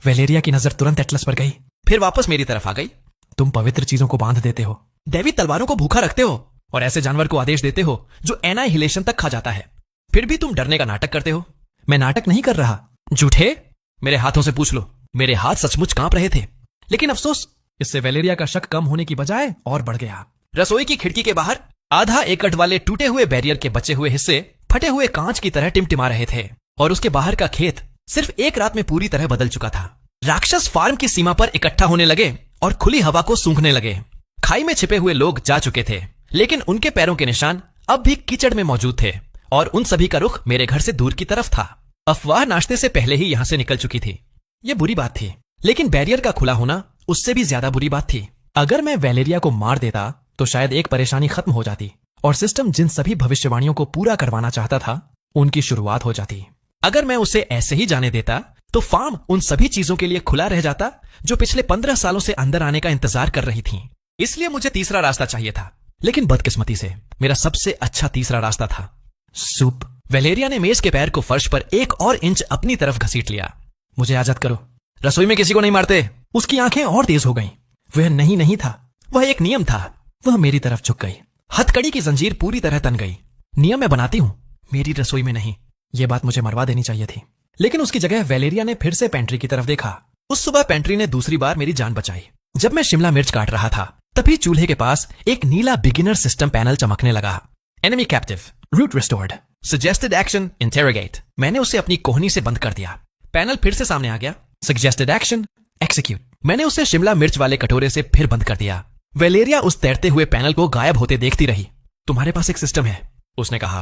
वेलेरिया की नजर तुरंत एटलस पर गई, फिर वापस मेरी तरफ आ गई। तुम पवित्र चीजों को बांध देते हो, दैवी तलवारों को भूखा रखते हो और ऐसे जानवर को आदेश देते हो जो एनाहिलेशन तक खा जाता है। फिर भी तुम डरने का नाटक करते हो। मैं नाटक नहीं कर रहा। झूठे, मेरे हाथों से पूछ लो। मेरे हाथ सचमुच कांप रहे थे। लेकिन अफसोस, इससे वेलेरिया का शक कम होने की बजाय और बढ़ गया। रसोई की खिड़की के बाहर आधा एकड़ वाले टूटे हुए बैरियर के बचे हुए हिस्से फटे हुए कांच की तरह टिमटिमा रहे थे और उसके बाहर का खेत सिर्फ एक रात में पूरी तरह बदल चुका था। राक्षस फार्म की सीमा पर इकट्ठा होने लगे और खुली हवा को सूंघने लगे। खाई में छिपे हुए लोग जा चुके थे, लेकिन उनके पैरों के निशान अब भी कीचड़ में मौजूद थे और उन सभी का रुख मेरे घर से दूर की तरफ था। अफवाह नाश्ते से पहले ही यहां से निकल चुकी थी। यह बुरी बात थी, लेकिन बैरियर का खुला होना उससे भी ज्यादा बुरी बात थी। अगर मैं वेलेरिया को मार देता तो शायद एक परेशानी खत्म हो जाती और सिस्टम जिन सभी भविष्यवाणियों को पूरा करवाना चाहता था उनकी शुरुआत हो जाती। अगर मैं उसे ऐसे ही जाने देता तो फार्म उन सभी चीजों के लिए खुला रह जाता जो पिछले 15 सालों से अंदर आने का इंतजार कर रही थीं। इसलिए मुझे तीसरा रास्ता चाहिए था, लेकिन बदकिस्मती से मेरा सबसे अच्छा तीसरा रास्ता था सूप। वेलेरिया ने मेज के पैर को फर्श पर 1 और इंच अपनी तरफ घसीट लिया। मुझे आजाद करो। रसोई में किसी को नहीं मारते। उसकी आंखें और तेज हो गईं। वह नहीं था, वह एक नियम था। वह मेरी तरफ झुक गई। हथकड़ी की जंजीर पूरी तरह तन गई। नियम मैं बनाती हूं, मेरी रसोई में नहीं। यह बात मुझे मरवा देनी चाहिए थी, लेकिन उसकी जगह वेलेरिया ने फिर से पेंट्री की तरफ देखा। उस सुबह पेंट्री ने दूसरी बार मेरी जान बचाई। जब मैं शिमला मिर्च काट रहा था तभी चूल्हे के पास एक नीला बिगिनर सिस्टम पैनल चमकने लगा। Enemy captive, route restored, suggested action interrogate. मैंने उसे अपनी कोहनी से बंद कर दिया। पैनल फिर से सामने आ गया। Suggested action execute. मैंने उसे शिमला मिर्च वाले कटोरे से फिर बंद कर दिया। वेलेरिया उस तैरते हुए पैनल को गायब होते देखती रही। तुम्हारे पास एक सिस्टम है, उसने कहा।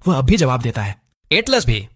वह अब भी जवाब देता है। एटलस भी।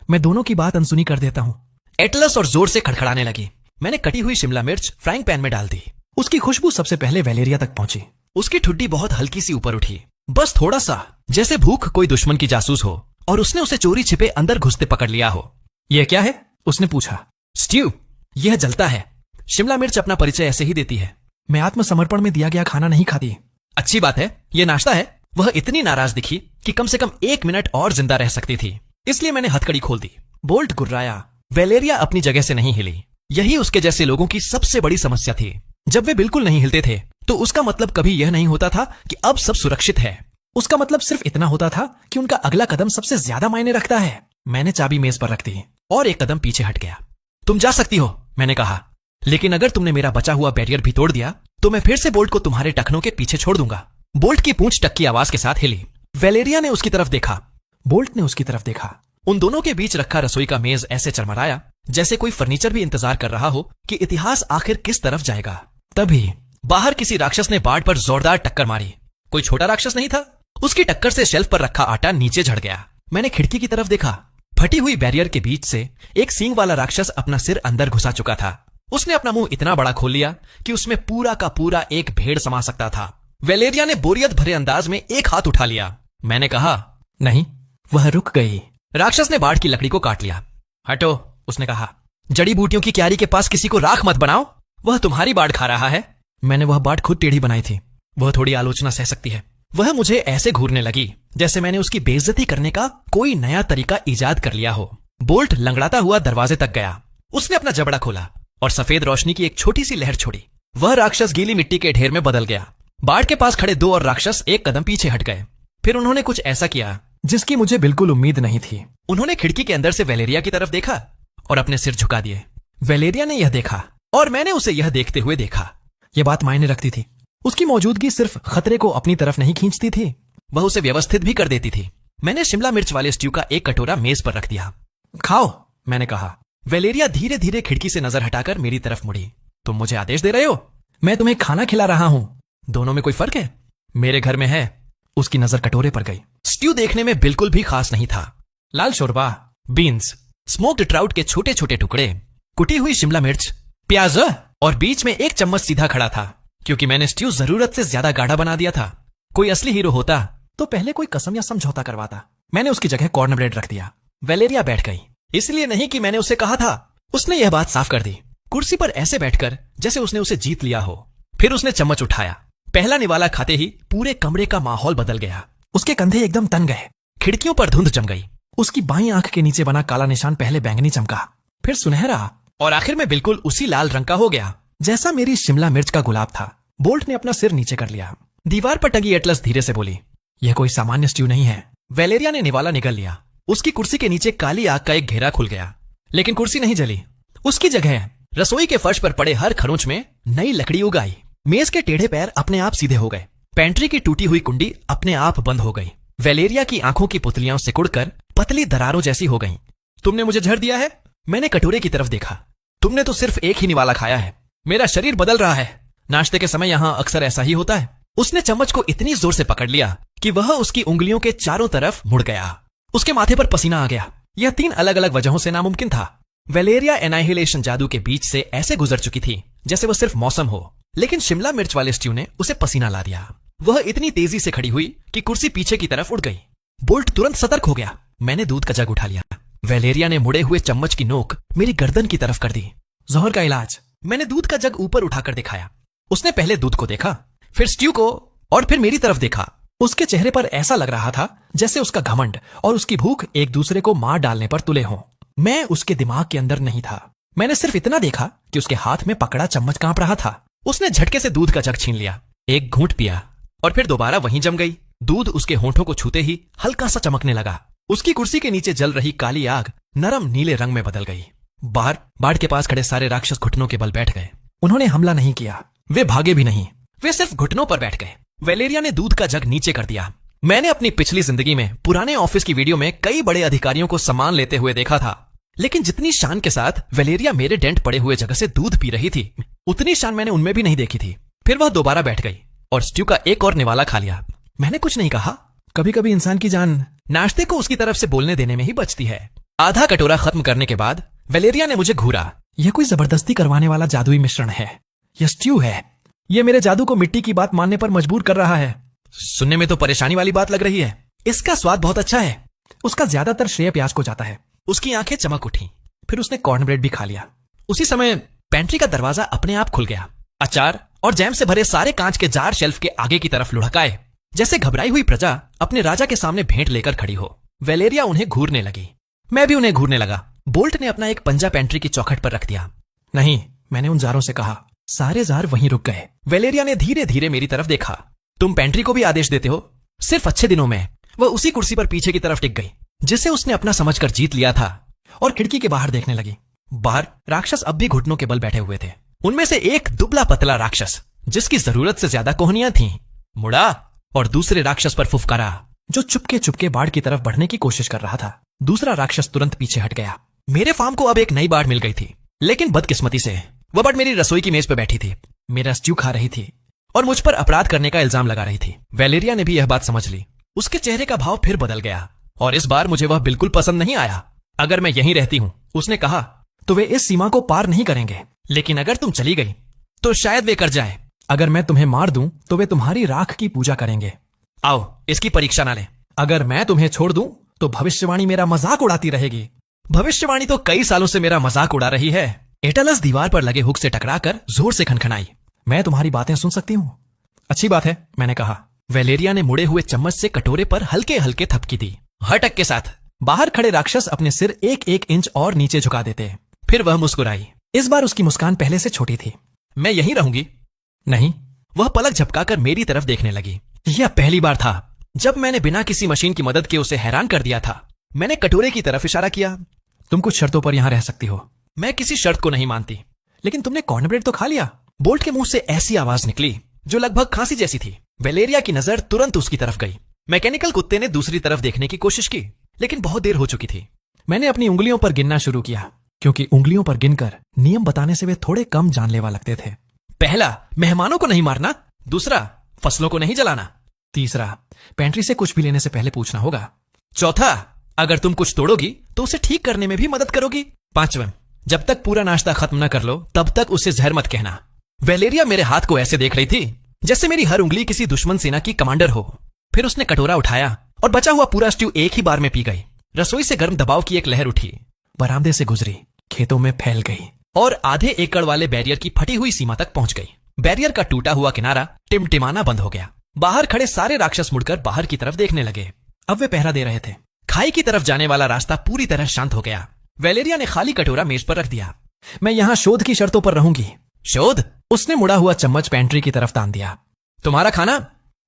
मैं दोनों की बात अनसुनी कर देता हूं। एटलस और जोर से खड़खड़ाने लगी। मैंने कटी हुई शिमला मिर्च फ्राइंग पैन में डाल दी। उसकी खुशबू सबसे पहले वेलेरिया तक पहुंची। उसकी ठुड्डी बहुत हल्की सी ऊपर उठी, बस थोड़ा सा, जैसे भूख कोई दुश्मन की जासूस हो और उसने उसे चोरी छिपे अंदर घुसते पकड़ लिया हो। यह क्या है? उसने पूछा। स्ट्यू। यह जलता है। शिमला मिर्च अपना परिचय ऐसे ही देती है। मैं आत्मसमर्पण में दिया गया खाना नहीं खाती। अच्छी बात है, यह नाश्ता है। वह इतनी नाराज दिखी कि कम से कम 1 मिनट और जिंदा रह सकती थी, इसलिए मैंने हथकड़ी खोल दी। बोल्ट गुर्राया। वेलेरिया अपनी जगह से नहीं हिली। यही उसके जैसे लोगों की सबसे बड़ी समस्या थी। जब वे बिल्कुल नहीं हिलते थे तो उसका मतलब कभी यह नहीं होता था कि अब सब सुरक्षित है। उसका मतलब सिर्फ इतना होता था कि उनका अगला कदम सबसे ज्यादा मायने रखता है। मैंने चाबी मेज पर रख दी और एक कदम पीछे हट गया। तुम जा सकती हो, मैंने कहा, लेकिन अगर तुमने मेरा बचा हुआ बैरियर भी तोड़ दिया तो मैं फिर से बोल्ट को तुम्हारे टखनों के पीछे छोड़ दूंगा। बोल्ट की पूंछ टक की आवाज के साथ हिली। वेलेरिया ने उसकी तरफ देखा। बोल्ट ने उसकी तरफ देखा। उन दोनों के बीच रखा रसोई का मेज ऐसे चरमराया जैसे कोई फर्नीचर भी इंतजार कर रहा हो कि इतिहास आखिर किस तरफ जाएगा। तभी बाहर किसी राक्षस ने बाड़ पर जोरदार टक्कर मारी। कोई छोटा राक्षस नहीं था। उसकी टक्कर से शेल्फ पर रखा आटा नीचे झड़ गया। मैंने खिड़की की तरफ देखा। फटी हुई बैरियर के बीच से एक सींग वाला राक्षस अपना सिर अंदर घुसा चुका था। उसने अपना मुंह इतना बड़ा खोल लिया कि उसमें पूरा का पूरा एक भेड़ समा सकता था। वेलेरिया ने बोरियत भरे अंदाज में एक हाथ उठा लिया। मैंने कहा, नहीं। वह रुक गई। राक्षस ने बाड़ की लकड़ी को काट लिया। हटो, उसने कहा। जड़ी बूटियों की क्यारी के पास किसी को राख मत बनाओ। वह तुम्हारी बाड़ खा रहा है। मैंने वह बाड़ खुद टेढ़ी बनाई थी। वह थोड़ी आलोचना सह सकती है। वह मुझे ऐसे घूरने लगी जैसे मैंने उसकी बेइज्जती करने का कोई नया तरीका इजाद कर लिया हो। बोल्ट लंगड़ाता हुआ दरवाजे तक गया। उसने अपना जबड़ा खोला और सफेद रोशनी की एक छोटी सी लहर छोड़ी। वह राक्षस गीली मिट्टी के ढेर में बदल गया। बाड़ के पास खड़े 2 और राक्षस एक कदम पीछे हट गए। फिर उन्होंने कुछ ऐसा किया जिसकी मुझे बिल्कुल उम्मीद नहीं थी। उन्होंने खिड़की के अंदर से वेलेरिया की तरफ देखा और अपने सिर झुका दिए। वेलेरिया ने यह देखा और मैंने उसे यह देखते हुए देखा। यह बात मायने रखती थी। उसकी मौजूदगी सिर्फ खतरे को अपनी तरफ नहीं खींचती थी, वह उसे व्यवस्थित भी कर देती थी। मैंने शिमला मिर्च वाले स्ट्यू का एक कटोरा मेज पर रख दिया। खाओ, मैंने कहा। वेलेरिया धीरे धीरे खिड़की से नजर हटाकर मेरी तरफ मुड़ी। तुम मुझे आदेश दे रहे हो? मैं तुम्हें खाना खिला रहा हूं। दोनों में कोई फर्क है? मेरे घर में है। उसकी नजर कटोरे पर गई। स्ट्यू देखने में बिल्कुल भी खास नहीं था। लाल शोरबा, बीन्स, स्मोक्ड ट्राउट के छोटे छोटे टुकड़े, कुटी हुई शिमला मिर्च, प्याज और बीच में एक चम्मच सीधा खड़ा था। क्योंकि मैंने स्ट्यू जरूरत से ज्यादा गाढ़ा बना दिया था। कोई असली हीरो होता तो पहले कोई कसम या समझौता करवाता। मैंने उसकी जगह कॉर्न ब्रेड रख दिया। वेलेरिया बैठ गई। इसलिए नहीं कि मैंने उसे कहा था। उसने यह बात साफ कर दी, कुर्सी पर ऐसे बैठकर जैसे उसने उसे जीत लिया हो। फिर उसने चम्मच उठाया, पहला निवाला खाते ही पूरे कमरे का माहौल बदल गया। उसके कंधे एकदम तन गए, खिड़कियों पर धुंध जम गई। उसकी बाईं आंख के नीचे बना काला निशान पहले बैंगनी चमका, फिर सुनहरा, और आखिर में बिल्कुल उसी लाल रंग का हो गया जैसा मेरी शिमला मिर्च का गुलाब था। बोल्ट ने अपना सिर नीचे कर लिया। दीवार पर टंगी एटलस धीरे से बोली, यह कोई सामान्य स्ट्यू नहीं है। वेलेरिया ने निवाला निगल लिया। उसकी कुर्सी के नीचे काली आग का एक घेरा खुल गया, लेकिन कुर्सी नहीं जली। उसकी जगह रसोई के फर्श पर पड़े हर खरोंच में नई लकड़ी उग आई। मेज के टेढ़े पैर अपने आप सीधे हो गए। पेंट्री की टूटी हुई कुंडी अपने आप बंद हो गई। वेलेरिया की आंखों की पुतलियां सिकुड़कर पतली दरारों जैसी हो गईं। तुमने मुझे झड़ दिया है? मैंने कटोरे की तरफ देखा। तुमने तो सिर्फ एक ही निवाला खाया है। मेरा शरीर बदल रहा है। नाश्ते के समय यहां अक्सर ऐसा ही होता है। उसने चम्मच को इतनी जोर से पकड़ लिया कि वह उसकी उंगलियों के चारों तरफ मुड़ गया। उसके माथे पर पसीना आ गया। यह 3 अलग अलग वजहों से नामुमकिन था। वेलेरिया एनाहिलेशन जादू के बीच से ऐसे गुजर चुकी थी जैसे वह सिर्फ मौसम हो, लेकिन शिमला मिर्च वाले स्ट्यू ने उसे पसीना ला दिया। वह इतनी तेजी से खड़ी हुई कि कुर्सी पीछे की तरफ उड़ गई। बोल्ट तुरंत सतर्क हो गया। मैंने दूध का जग उठा लिया। वेलेरिया ने मुड़े हुए चम्मच की नोक मेरी गर्दन की तरफ कर दी। जहर का इलाज। मैंने दूध का जग ऊपर उठाकर दिखाया। उसने पहले दूध को देखा, फिर स्ट्यू को, और फिर मेरी तरफ देखा। उसके चेहरे पर ऐसा लग रहा था जैसे उसका घमंड और उसकी भूख एक दूसरे को मार डालने पर तुले हों। मैं उसके दिमाग के अंदर नहीं था। मैंने सिर्फ इतना देखा कि उसके हाथ में पकड़ा चम्मच कांप रहा था। उसने झटके से दूध का जग छीन लिया, एक घूंट पिया, और फिर दोबारा वहीं जम गई। दूध उसके होंठों को छूते ही हल्का सा चमकने लगा। उसकी कुर्सी के नीचे जल रही काली आग नरम नीले रंग में बदल गई। बाहर बाड़ के पास खड़े सारे राक्षस घुटनों के बल बैठ गए। उन्होंने हमला नहीं किया, वे भागे भी नहीं, वे सिर्फ घुटनों पर बैठ गए। वेलेरिया ने दूध का जग नीचे कर दिया। मैंने अपनी पिछली जिंदगी में पुराने ऑफिस की वीडियो में कई बड़े अधिकारियों को सामान लेते हुए देखा था, लेकिन जितनी शान के साथ वेलेरिया मेरे डेंट पड़े हुए जगह से दूध पी रही थी, उतनी शान मैंने उनमें भी नहीं देखी थी। फिर वह दोबारा बैठ गई और स्ट्यू का एक और निवाला खा लिया। मैंने कुछ नहीं कहा। कभी कभी इंसान की जान नाश्ते को उसकी तरफ से बोलने देने में ही बचती है। आधा कटोरा खत्म करने के बाद वेलेरिया ने मुझे घूरा। यह कोई जबरदस्ती करवाने वाला जादुई मिश्रण है। यह स्ट्यू है। यह मेरे जादू को मिट्टी की बात मानने पर मजबूर कर रहा है। सुनने में तो परेशानी वाली बात लग रही है। इसका स्वाद बहुत अच्छा है। उसका ज्यादातर श्रेय प्याज को जाता है। उसकी आंखें चमक उठी। फिर उसने कॉर्नब्रेड भी खा लिया। उसी समय पेंट्री का दरवाजा अपने आप खुल गया। अचार और जैम से भरे सारे कांच के जार शेल्फ के आगे की तरफ लुढ़काए, जैसे घबराई हुई प्रजा अपने राजा के सामने भेंट लेकर खड़ी हो। वेलेरिया उन्हें घूरने लगी। मैं भी उन्हें घूरने लगा। बोल्ट ने अपना एक पंजा पेंट्री की चौखट पर रख दिया। नहीं, मैंने उन जारों से कहा। सारे जार वहीं रुक गए। वेलेरिया ने धीरे धीरे मेरी तरफ देखा। तुम पेंट्री को भी आदेश देते हो? सिर्फ अच्छे दिनों में। वह उसी कुर्सी पर पीछे की तरफ टिक गई जिसे उसने अपना समझकर जीत लिया था, और खिड़की के बाहर देखने लगी। बाहर राक्षस अब भी घुटनों के बल बैठे हुए थे। उनमें से एक दुबला पतला राक्षस, जिसकी जरूरत से ज्यादा कोहनियां थीं, मुड़ा और दूसरे राक्षस पर फुफकारा, जो चुपके चुपके बाढ़ की तरफ बढ़ने की कोशिश कर रहा था। दूसरा राक्षस तुरंत पीछे हट गया। मेरे फार्म को अब एक नई बाढ़ मिल गई थी, लेकिन बदकिस्मती से वह बाढ़ मेरी रसोई की मेज पर बैठी थी, मेरा स्ट्यू खा रही थी और मुझ पर अपराध करने का इल्जाम लगा रही थी। वेलेरिया ने भी यह बात समझ ली। उसके चेहरे का भाव फिर बदल गया, और इस बार मुझे वह बिल्कुल पसंद नहीं आया। अगर मैं यहीं रहती हूं, उसने कहा, तो वे इस सीमा को पार नहीं करेंगे, लेकिन अगर तुम चली गई तो शायद वे कर जाए। अगर मैं तुम्हें मार दूं तो वे तुम्हारी राख की पूजा करेंगे। आओ, इसकी परीक्षा ना लें। अगर मैं तुम्हें छोड़ दूं तो भविष्यवाणी मेरा मजाक उड़ाती रहेगी। भविष्यवाणी तो कई सालों से मेरा मजाक उड़ा रही है। एटलस दीवार पर लगे हुक से टकराकर जोर से खनखनाई। मैं तुम्हारी बातें सुन सकती हूँ? अच्छी बात है, मैंने कहा। वेलेरिया ने मुड़े हुए चम्मच से कटोरे पर हल्के हल्के थपकी दी, हटक के साथ। बाहर खड़े राक्षस अपने सिर 1-1 इंच और नीचे झुका देते। फिर वह मुस्कुराई। इस बार उसकी मुस्कान पहले से छोटी थी। मैं यहीं रहूंगी। नहीं। वह पलक झपकाकर मेरी तरफ देखने लगी। यह पहली बार था जब मैंने बिना किसी मशीन की मदद के उसे हैरान कर दिया था। मैंने कटोरे की तरफ इशारा किया। तुम कुछ शर्तों पर यहां रह सकती हो। मैं किसी शर्त को नहीं मानती। लेकिन तुमने कॉर्नब्रेड तो खा लिया। बोल्ट के मुंह से ऐसी आवाज निकली जो लगभग खांसी जैसी थी। वेलेरिया की नजर तुरंत उसकी तरफ गई। मैकेनिकल कुत्ते ने दूसरी तरफ देखने की कोशिश की, लेकिन बहुत देर हो चुकी थी। मैंने अपनी उंगलियों पर गिनना शुरू किया, क्योंकि उंगलियों पर गिनकर नियम बताने से वे थोड़े कम जानलेवा लगते थे। पहला, मेहमानों को नहीं मारना। दूसरा, फसलों को नहीं जलाना। तीसरा, पेंट्री से कुछ भी लेने से पहले पूछना होगा। चौथा, अगर तुम कुछ तोड़ोगी तो उसे ठीक करने में भी मदद करोगी। पांचवें, जब तक पूरा नाश्ता खत्म न कर लो तब तक उसे जहर मत कहना। वेलेरिया मेरे हाथ को ऐसे देख रही थी जैसे मेरी हर उंगली किसी दुश्मन सेना की कमांडर हो। फिर उसने कटोरा उठाया और बचा हुआ पूरा स्ट्यू एक ही बार में पी गई। रसोई से गर्म दबाव की एक लहर उठी, बरामदे से गुजरी, खेतों में फैल गई और आधे एकड़ वाले बैरियर की फटी हुई सीमा तक पहुंच गई। बैरियर का टूटा हुआ किनारा टिमटिमाना बंद हो गया। बाहर खड़े सारे राक्षस मुड़कर बाहर की तरफ देखने लगे। अब वे पहरा दे रहे थे। खाई की तरफ जाने वाला रास्ता पूरी तरह शांत हो गया। वेलेरिया ने खाली कटोरा मेज पर रख दिया। मैं यहाँ शोध की शर्तों पर रहूंगी। शोध? उसने मुड़ा हुआ चम्मच पेंट्री की तरफ तान दिया। तुम्हारा खाना,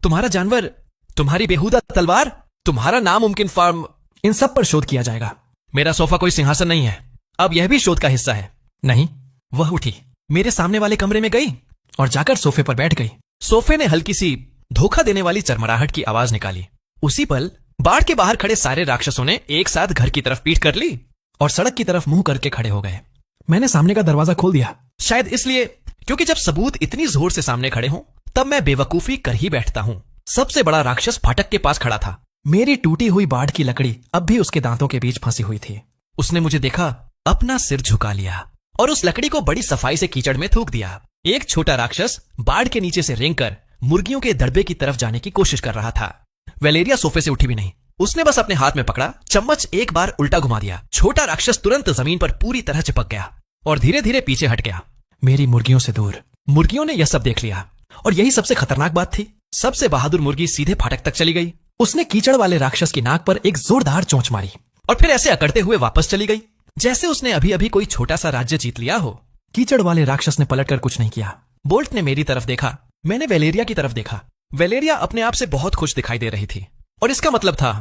तुम्हारा जानवर, तुम्हारी बेहुदा तलवार, तुम्हारा नामुमकिन फार्म, इन सब पर शोध किया जाएगा। मेरा सोफा कोई सिंहासन नहीं है, अब यह भी शोध का हिस्सा है। नहीं। वह उठी, मेरे सामने वाले कमरे में गई और जाकर सोफे पर बैठ गई। सोफे ने हल्की सी धोखा देने वाली चरमराहट की आवाज निकाली। उसी पल बाड़ के बाहर खड़े सारे राक्षसों ने एक साथ घर की तरफ पीठ कर ली और सड़क की तरफ मुंह करके खड़े हो गए। मैंने सामने का दरवाजा खोल दिया, शायद इसलिए क्योंकि जब सबूत इतनी जोर से सामने खड़े हों तब मैं बेवकूफी कर ही बैठता हूं। सबसे बड़ा राक्षस फाटक के पास खड़ा था। मेरी टूटी हुई बाड़ की लकड़ी अब भी उसके दांतों के बीच फंसी हुई थी। उसने मुझे देखा, अपना सिर झुका लिया और उस लकड़ी को बड़ी सफाई से कीचड़ में थूक दिया। एक छोटा राक्षस बाड़ के नीचे से रेंगकर मुर्गियों के दड़बे की तरफ जाने की कोशिश कर रहा था। वेलेरिया सोफे से उठी भी नहीं। उसने बस अपने हाथ में पकड़ा चम्मच एक बार उल्टा घुमा दिया। छोटा राक्षस तुरंत जमीन पर पूरी तरह चिपक गया और धीरे धीरे पीछे हट गया, मेरी मुर्गियों से दूर। मुर्गियों ने यह सब देख लिया और यही सबसे खतरनाक बात थी। सबसे बहादुर मुर्गी सीधे फाटक तक चली गई। उसने कीचड़ वाले राक्षस की नाक पर एक जोरदार चोंच मारी और फिर ऐसे अकड़ते हुए वापस चली गई जैसे उसने अभी अभी कोई छोटा सा राज्य जीत लिया हो। कीचड़ वाले राक्षस ने पलटकर कुछ नहीं किया। बोल्ट ने मेरी तरफ देखा, मैंने वेलेरिया की तरफ देखा। वेलेरिया अपने आप से बहुत खुश दिखाई दे रही थी और इसका मतलब था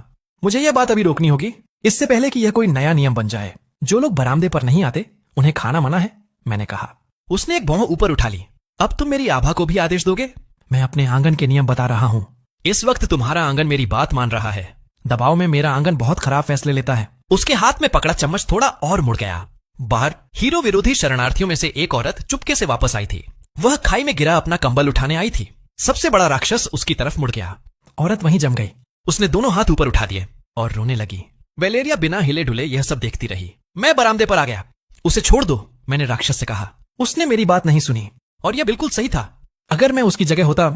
मुझे यह बात अभी रोकनी होगी, इससे पहले कि यह कोई नया नियम बन जाए। जो लोग बरामदे पर नहीं आते उन्हें खाना मना है, मैंने कहा। उसने एक भौं ऊपर उठा ली। अब तुम मेरी आभा को भी आदेश दोगे? मैं अपने आंगन के नियम बता रहा हूं। इस वक्त तुम्हारा आंगन मेरी बात मान रहा है। दबाव में मेरा आंगन बहुत खराब फैसले लेता है। उसके हाथ में पकड़ा चम्मच थोड़ा और मुड़ गया। बाहर हीरो विरोधी शरणार्थियों में से एक औरत चुपके से वापस आई थी। वह खाई में गिरा अपना कंबल उठाने आई थी। सबसे बड़ा राक्षस उसकी तरफ मुड़ गया। औरत वहीं जम गई। उसने दोनों हाथ ऊपर उठा दिए और रोने लगी। वेलेरिया बिना हिले डुले यह सब देखती रही। मैं बरामदे पर आ गया। उसे छोड़ दो, मैंने राक्षस से कहा। उसने मेरी बात नहीं सुनी और यह बिल्कुल सही था। अगर मैं उसकी जगह होता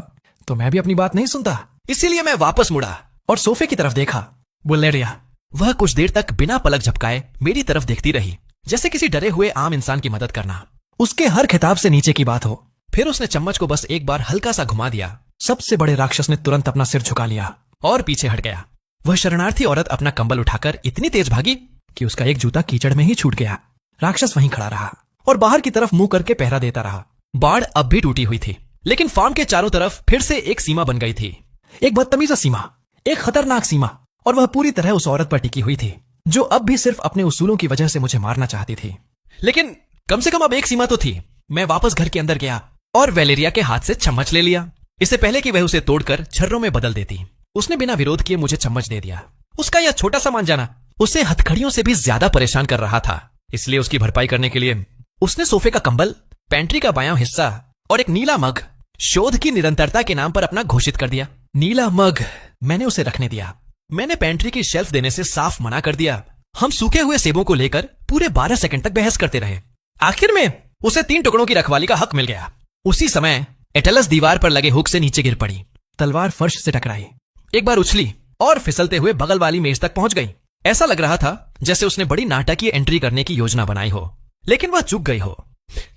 तो मैं भी अपनी बात नहीं सुनता। इसीलिए मैं वापस मुड़ा और सोफे की तरफ देखा। वेलेरिया, वह कुछ देर तक बिना पलक झपकाए मेरी तरफ देखती रही, जैसे किसी डरे हुए आम इंसान की मदद करना। उसके हर खिताब से नीचे की बात हो। फिर उसने चम्मच को बस एक बार हल्का सा घुमा दिया। सबसे बड़े राक्षस ने तुरंत अपना सिर झुका लिया और पीछे हट गया। वह शरणार्थी औरत अपना कंबल उठाकर इतनी तेज भागी कि उसका एक जूता कीचड़ में ही छूट गया। राक्षस वहीं खड़ा रहा और बाहर की तरफ मुंह करके पहरा देता रहा। बाड़ अब भी टूटी हुई थी, लेकिन फार्म के चारों तरफ फिर से एक सीमा बन गई थी। एक बदतमीजा सीमा, एक खतरनाक सीमा, और वह पूरी तरह उस औरत पर टिकी हुई थी जो अब भी सिर्फ अपने उसूलों की वजह से मुझे मारना चाहती थी। लेकिन कम से कम अब एक सीमा तो थी। मैं वापस घर के अंदर गया और वेलेरिया के हाथ से चम्मच ले लिया, इससे पहले कि वह उसे तोड़कर छर्रों में बदल देती। उसने बिना विरोध किए मुझे चम्मच दे दिया। उसका यह छोटा सा मान जाना उसे हथकड़ियों से भी ज्यादा परेशान कर रहा था। इसलिए उसकी भरपाई करने के लिए उसने सोफे का कंबल, पेंट्री का बायां हिस्सा और एक नीला मग शोध की निरंतरता के नाम पर अपना घोषित कर दिया। नीला मग मैंने उसे रखने दिया। मैंने पेंट्री की शेल्फ देने से साफ मना कर दिया। हम सूखे हुए सेबों को लेकर पूरे 12 सेकंड तक बहस करते रहे। आखिर में उसे 3 टुकड़ों की रखवाली का हक मिल गया। उसी समय एटलस दीवार पर लगे हुक से नीचे गिर पड़ी। तलवार फर्श से टकराई, एक बार उछली और फिसलते हुए बगल वाली मेज तक पहुंच गई। ऐसा लग रहा था जैसे उसने बड़ी नाटकीय एंट्री करने की योजना बनाई हो, लेकिन वह चूक गई हो।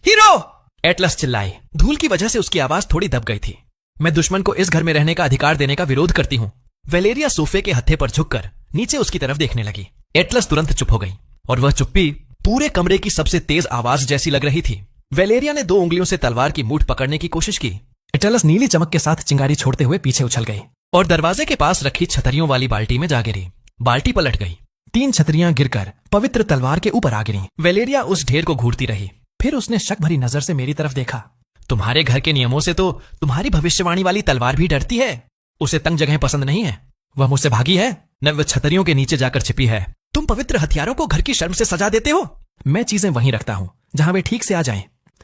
हीरो! एटलस चिल्लाई। धूल की वजह से उसकी आवाज थोड़ी दब गई थी। मैं दुश्मन को इस घर में रहने का अधिकार देने का विरोध करती हूँ। वेलेरिया सोफे के हत्थे पर झुककर नीचे उसकी तरफ देखने लगी। एटलस तुरंत चुप हो गई और वह चुप्पी पूरे कमरे की सबसे तेज आवाज जैसी लग रही थी। वेलेरिया ने 2 उंगलियों से तलवार की मूठ पकड़ने की कोशिश की। एटलस नीली चमक के साथ चिंगारी छोड़ते हुए पीछे उछल गई और दरवाजे के पास रखी छतरियों वाली बाल्टी में जा गिरी। बाल्टी पलट गई। 3 छतरियां गिरकर पवित्र तलवार के ऊपर आ गिरी। वेलेरिया उस ढेर को घूरती रही। फिर उसने शक भरी नजर से मेरी तरफ देखा। तुम्हारे घर के नियमों से तो तुम्हारी भविष्यवाणी वाली तलवार भी डरती है। उसे तंग जगह पसंद नहीं है। वह मुझसे भागी है, न वह छतरियों के नीचे जाकर छिपी है। तुम पवित्र हथियारों को घर की शर्म से सजा देते हो। मैं चीजें वहीं रखता हूँ जहां वे ठीक से आ जाएं।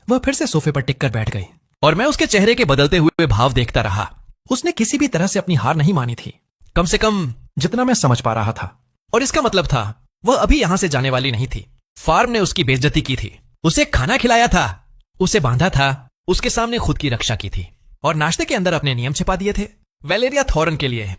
वह फिर से सोफे पर टिककर बैठ गई और मैं उसके चेहरे के बदलते हुए भाव देखता रहा। उसने किसी भी तरह से अपनी हार नहीं मानी थी, कम से कम जितना मैं समझ पा रहा था। और इसका मतलब था वह अभी यहां से जाने वाली नहीं थी। फार्म ने उसकी बेइज्जती की थी, उसे खाना खिलाया था, उसे बांधा था, उसके सामने खुद की रक्षा की थी और नाश्ते के अंदर अपने नियम छिपा दिए थे। वेलेरिया थॉरन के लिए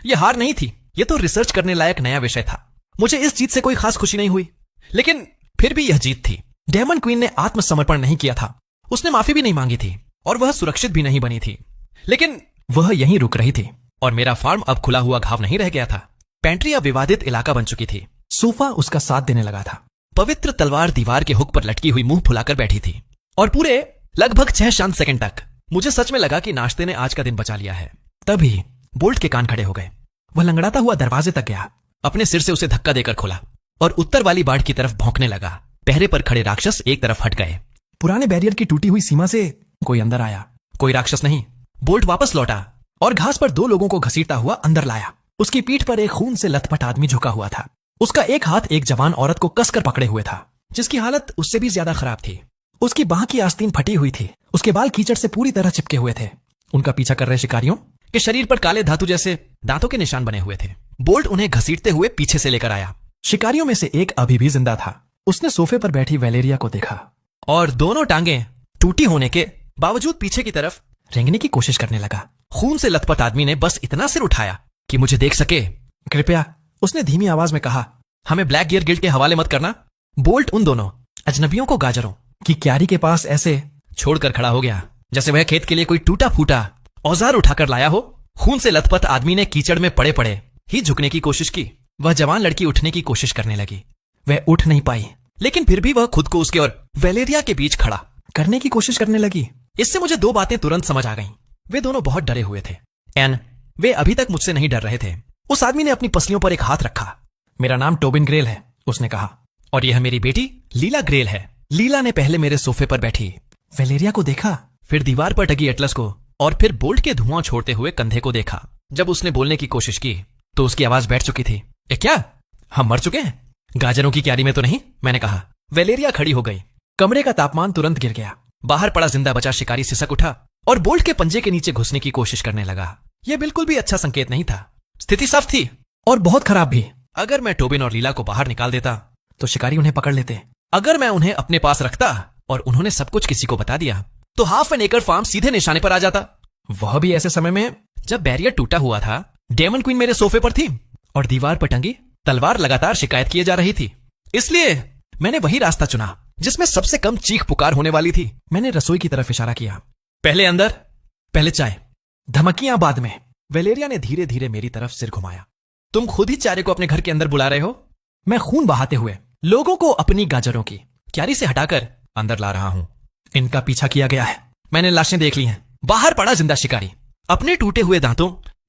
यह हार नहीं थी, यह तो रिसर्च करने लायक नया विषय था। मुझे इस जीत से कोई खास खुशी नहीं हुई, लेकिन फिर भी यह जीत थी। डेमन क्वीन ने आत्मसमर्पण नहीं किया था, उसने माफी भी नहीं मांगी थी और वह सुरक्षित भी नहीं बनी थी, लेकिन वह यहीं रुक रही थी और मेरा फार्म अब खुला हुआ घाव नहीं रह गया था। पेंट्री अब विवादित इलाका बन चुकी थी। सोफा उसका साथ देने लगा था। पवित्र तलवार दीवार के हुक पर लटकी हुई मुंह फुलाकर बैठी थी और पूरे लगभग 6 शांत सेकंड तक मुझे सच में लगा कि नाश्ते ने आज का दिन बचा लिया है। तभी बोल्ट के कान खड़े हो गए। वह लंगड़ाता हुआ दरवाजे तक गया, अपने सिर से उसे धक्का देकर खोला और उत्तर वाली बाड़ की तरफ भौंकने लगा। पहरे पर खड़े राक्षस एक तरफ हट गए। पुराने बैरियर की टूटी हुई सीमा से कोई अंदर आया। कोई राक्षस नहीं। बोल्ट वापस लौटा और घास पर 2 लोगों को घसीटता हुआ अंदर लाया। उसकी पीठ पर एक खून से लथपथ आदमी झुका हुआ था। उसका एक हाथ एक जवान औरत को कसकर पकड़े हुए था, जिसकी हालत उससे भी ज्यादा खराब थी। उसकी बाह की आस्तीन फटी हुई थी। उसके बाल कीचड़ से पूरी तरह चिपके हुए थे। उनका पीछा कर रहे शिकारियों के शरीर पर काले धातु जैसे दांतों के निशान बने हुए थे। बोल्ट उन्हें घसीटते हुए पीछे से लेकर आया। शिकारियों में से एक अभी भी जिंदा था। उसने सोफे पर बैठी वैलेरिया को देखा और दोनों टांगें टूटी होने के बावजूद पीछे की तरफ रेंगने की कोशिश करने लगा। खून से लथपथ आदमी ने बस इतना सिर उठाया कि मुझे देख सके। कृपया, उसने धीमी आवाज में कहा, हमें ब्लैक गियर गिल्ड के हवाले मत करना। बोल्ट उन दोनों अजनबियों को गाजरों की क्यारी के पास ऐसे छोड़कर खड़ा हो गया जैसे वह खेत के लिए कोई टूटा फूटा औजार उठाकर लाया हो। खून से लथपथ आदमी ने कीचड़ में पड़े पड़े ही झुकने की कोशिश की। वह जवान लड़की उठने की कोशिश करने लगी। वह उठ नहीं पाई, लेकिन फिर भी वह खुद को उसके और वैलेरिया के बीच खड़ा करने की कोशिश करने लगी। इससे मुझे 2 बातें तुरंत समझ आ गईं। वे दोनों बहुत डरे हुए थे। वे अभी तक मुझसे नहीं डर रहे थे। उस आदमी ने अपनी पसलियों पर एक हाथ रखा। मेरा नाम टोबिन ग्रेल है, उसने कहा, और यह मेरी बेटी लीला ग्रेल है। लीला ने पहले मेरे सोफे पर बैठी वैलेरिया को देखा, फिर दीवार पर टकी एटलस को और फिर बोल्ट के धुआं छोड़ते हुए कंधे को देखा। जब उसने बोलने की कोशिश की तो उसकी आवाज बैठ चुकी थी। क्या हम मर चुके हैं? गाजरों की क्यारी में तो नहीं, मैंने कहा। वैलेरिया खड़ी हो गई। कमरे का तापमान तुरंत गिर गया। बाहर पड़ा जिंदा बचा शिकारी सिसक उठा और बोल्ट के पंजे के नीचे घुसने की कोशिश करने लगा। यह बिल्कुल भी अच्छा संकेत नहीं था। स्थिति साफ थी और बहुत खराब भी। अगर मैं टोबिन और लीला को बाहर निकाल देता तो शिकारी उन्हें पकड़ लेते। अगर मैं उन्हें अपने पास रखता और उन्होंने सब कुछ किसी को बता दिया तो हाफ एन एकड़ फार्म सीधे निशाने पर आ जाता। वह भी ऐसे समय में जब बैरियर टूटा हुआ था। डेमन क्वीन मेरे सोफे पर थी और दीवार पर टंगी तलवार लगातार शिकायत किए जा रही थी। इसलिए मैंने वही रास्ता चुना जिसमें सबसे कम चीख पुकार होने वाली थी। मैंने रसोई की तरफ इशारा किया। पहले अंदर, पहले चाय, धमकियां बाद में। वैलेरिया ने धीरे धीरे मेरी तरफ सिर घुमाया। तुम खुद ही चारे को अपने घर के अंदर बुला रहे हो? मैं खून बहाते हुए लोगों को अपनी गाजरों की क्यारी से हटाकर अंदर ला रहा हूं। इनका पीछा किया गया है। मैंने लाशें देख ली हैं। बाहर पड़ा जिंदा शिकारी अपने टूटे हुए दांतों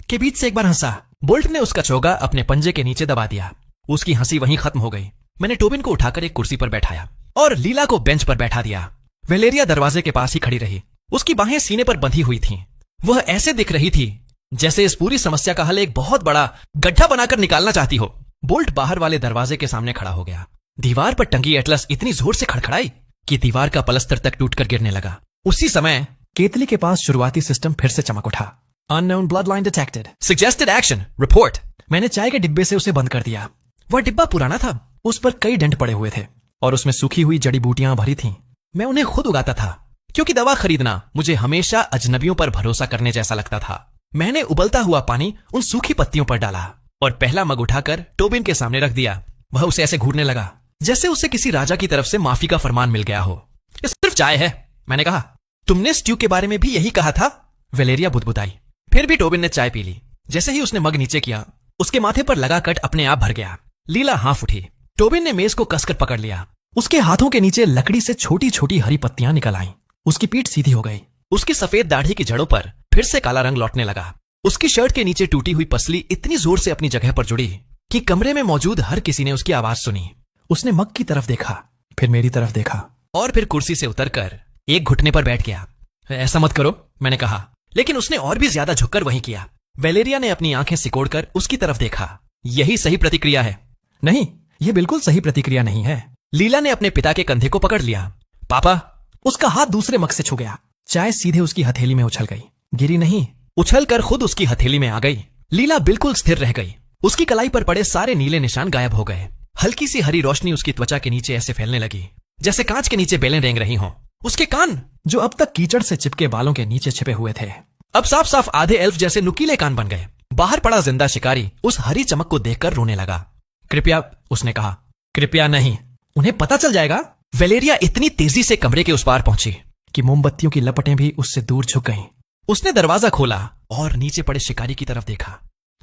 के बीच से एक बार हंसा। बोल्ट ने उसका चोगा अपने पंजे के नीचे दबा दिया। उसकी हंसी वहीं खत्म हो गई। मैंने टोबिन को उठाकर एक कुर्सी पर बैठाया और लीला को बेंच पर बैठा दिया। वैलेरिया दरवाजे के पास ही खड़ी रही। उसकी बाहें सीने पर बंधी हुई थीं। वह ऐसे दिख रही थी जैसे इस पूरी समस्या का हल एक बहुत बड़ा गड्ढा बनाकर निकालना चाहती हो। बोल्ट बाहर वाले दरवाजे के सामने खड़ा हो गया। दीवार पर टंगी एटलस इतनी जोर से खड़खड़ाई कि दीवार का पलस्तर तक टूटकर गिरने लगा। उसी समय केतली के पास शुरुआती सिस्टम फिर से चमक उठा। Unknown blood line detected, suggested action, report. मैंने चाय के डिब्बे से उसे बंद कर दिया। वह डिब्बा पुराना था। उस पर कई डेंट पड़े हुए थे और उसमें सूखी हुई जड़ी बूटियां भरी थीं। मैं उन्हें खुद उगाता था क्योंकि दवा खरीदना मुझे हमेशा अजनबियों पर भरोसा करने जैसा लगता था। मैंने उबलता हुआ पानी उन सूखी पत्तियों पर डाला और पहला मग उठाकर टोबिन के सामने रख दिया। वह उसे ऐसे घूरने लगा जैसे उसे किसी राजा की तरफ से माफी का फरमान मिल गया हो। ये सिर्फ चाय है, मैंने कहा। तुमने स्ट्यू के बारे में भी यही कहा था, वैलेरिया बुदबुदाई। फिर भी टोबिन ने चाय पी ली। जैसे ही उसने मग नीचे किया उसके माथे पर लगा कट अपने आप भर गया। लीला हाँफ उठी। टोबिन ने मेज को कसकर पकड़ लिया। उसके हाथों के नीचे लकड़ी से छोटी छोटी हरी पत्तियां निकल आईं। उसकी पीठ सीधी हो गई। उसकी सफेद दाढ़ी की जड़ों पर फिर से काला रंग लौटने लगा। उसकी शर्ट के नीचे टूटी हुई पसली इतनी जोर से अपनी जगह पर जुड़ी कि कमरे में मौजूद हर किसी ने उसकी आवाज सुनी। उसने मग की तरफ देखा, फिर मेरी तरफ देखा और फिर कुर्सी से उतरकर एक घुटने पर बैठ गया। ऐसा मत करो, मैंने कहा, लेकिन उसने और भी ज्यादा झुककर वही किया। वैलेरिया ने अपनी आंखें सिकोड़कर उसकी तरफ देखा। यही सही प्रतिक्रिया है। नहीं, यह बिल्कुल सही प्रतिक्रिया नहीं है। लीला ने अपने पिता के कंधे को पकड़ लिया। पापा। उसका हाथ दूसरे मग से छू गया। चाय सीधे उसकी हथेली में उछल गई। गिरी नहीं, उछलकर खुद उसकी हथेली में आ गई। लीला बिल्कुल स्थिर रह गई। उसकी कलाई पर पड़े सारे नीले निशान गायब हो गए। हल्की सी हरी रोशनी उसकी त्वचा के नीचे ऐसे फैलने लगी जैसे कांच के नीचे बेलें रेंग रही हों। उसके कान, जो अब तक कीचड़ से चिपके बालों के नीचे छिपे हुए थे, अब साफ साफ आधे एल्फ जैसे नुकीले कान बन गए। बाहर पड़ा जिंदा शिकारी उस हरी चमक को देखकर रोने लगा। कृपया, उसने कहा। कृपया नहीं, उन्हें पता चल जाएगा। वैलेरिया इतनी तेजी से कमरे के उस पार पहुंची कि मोमबत्तियों की लपटें भी उससे दूर झुक गईं। उसने दरवाजा खोला और नीचे पड़े शिकारी की तरफ देखा।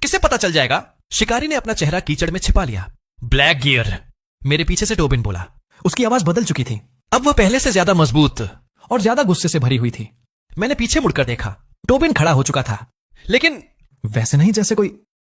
किसे पता चल जाएगा? शिकारी ने अपना चेहरा कीचड़ में छिपा लिया। ब्लैक गियर, मेरे पीछे से टोबिन बोला। उसकी आवाज बदल चुकी थी। अब वह पहले से ज्यादा मजबूत और ज्यादा गुस्से से भरी हुई थी। मैंने पीछे मुड़कर देखा। टोबिन खड़ा हो चुका था, लेकिन वैसे नहीं जैसे कोई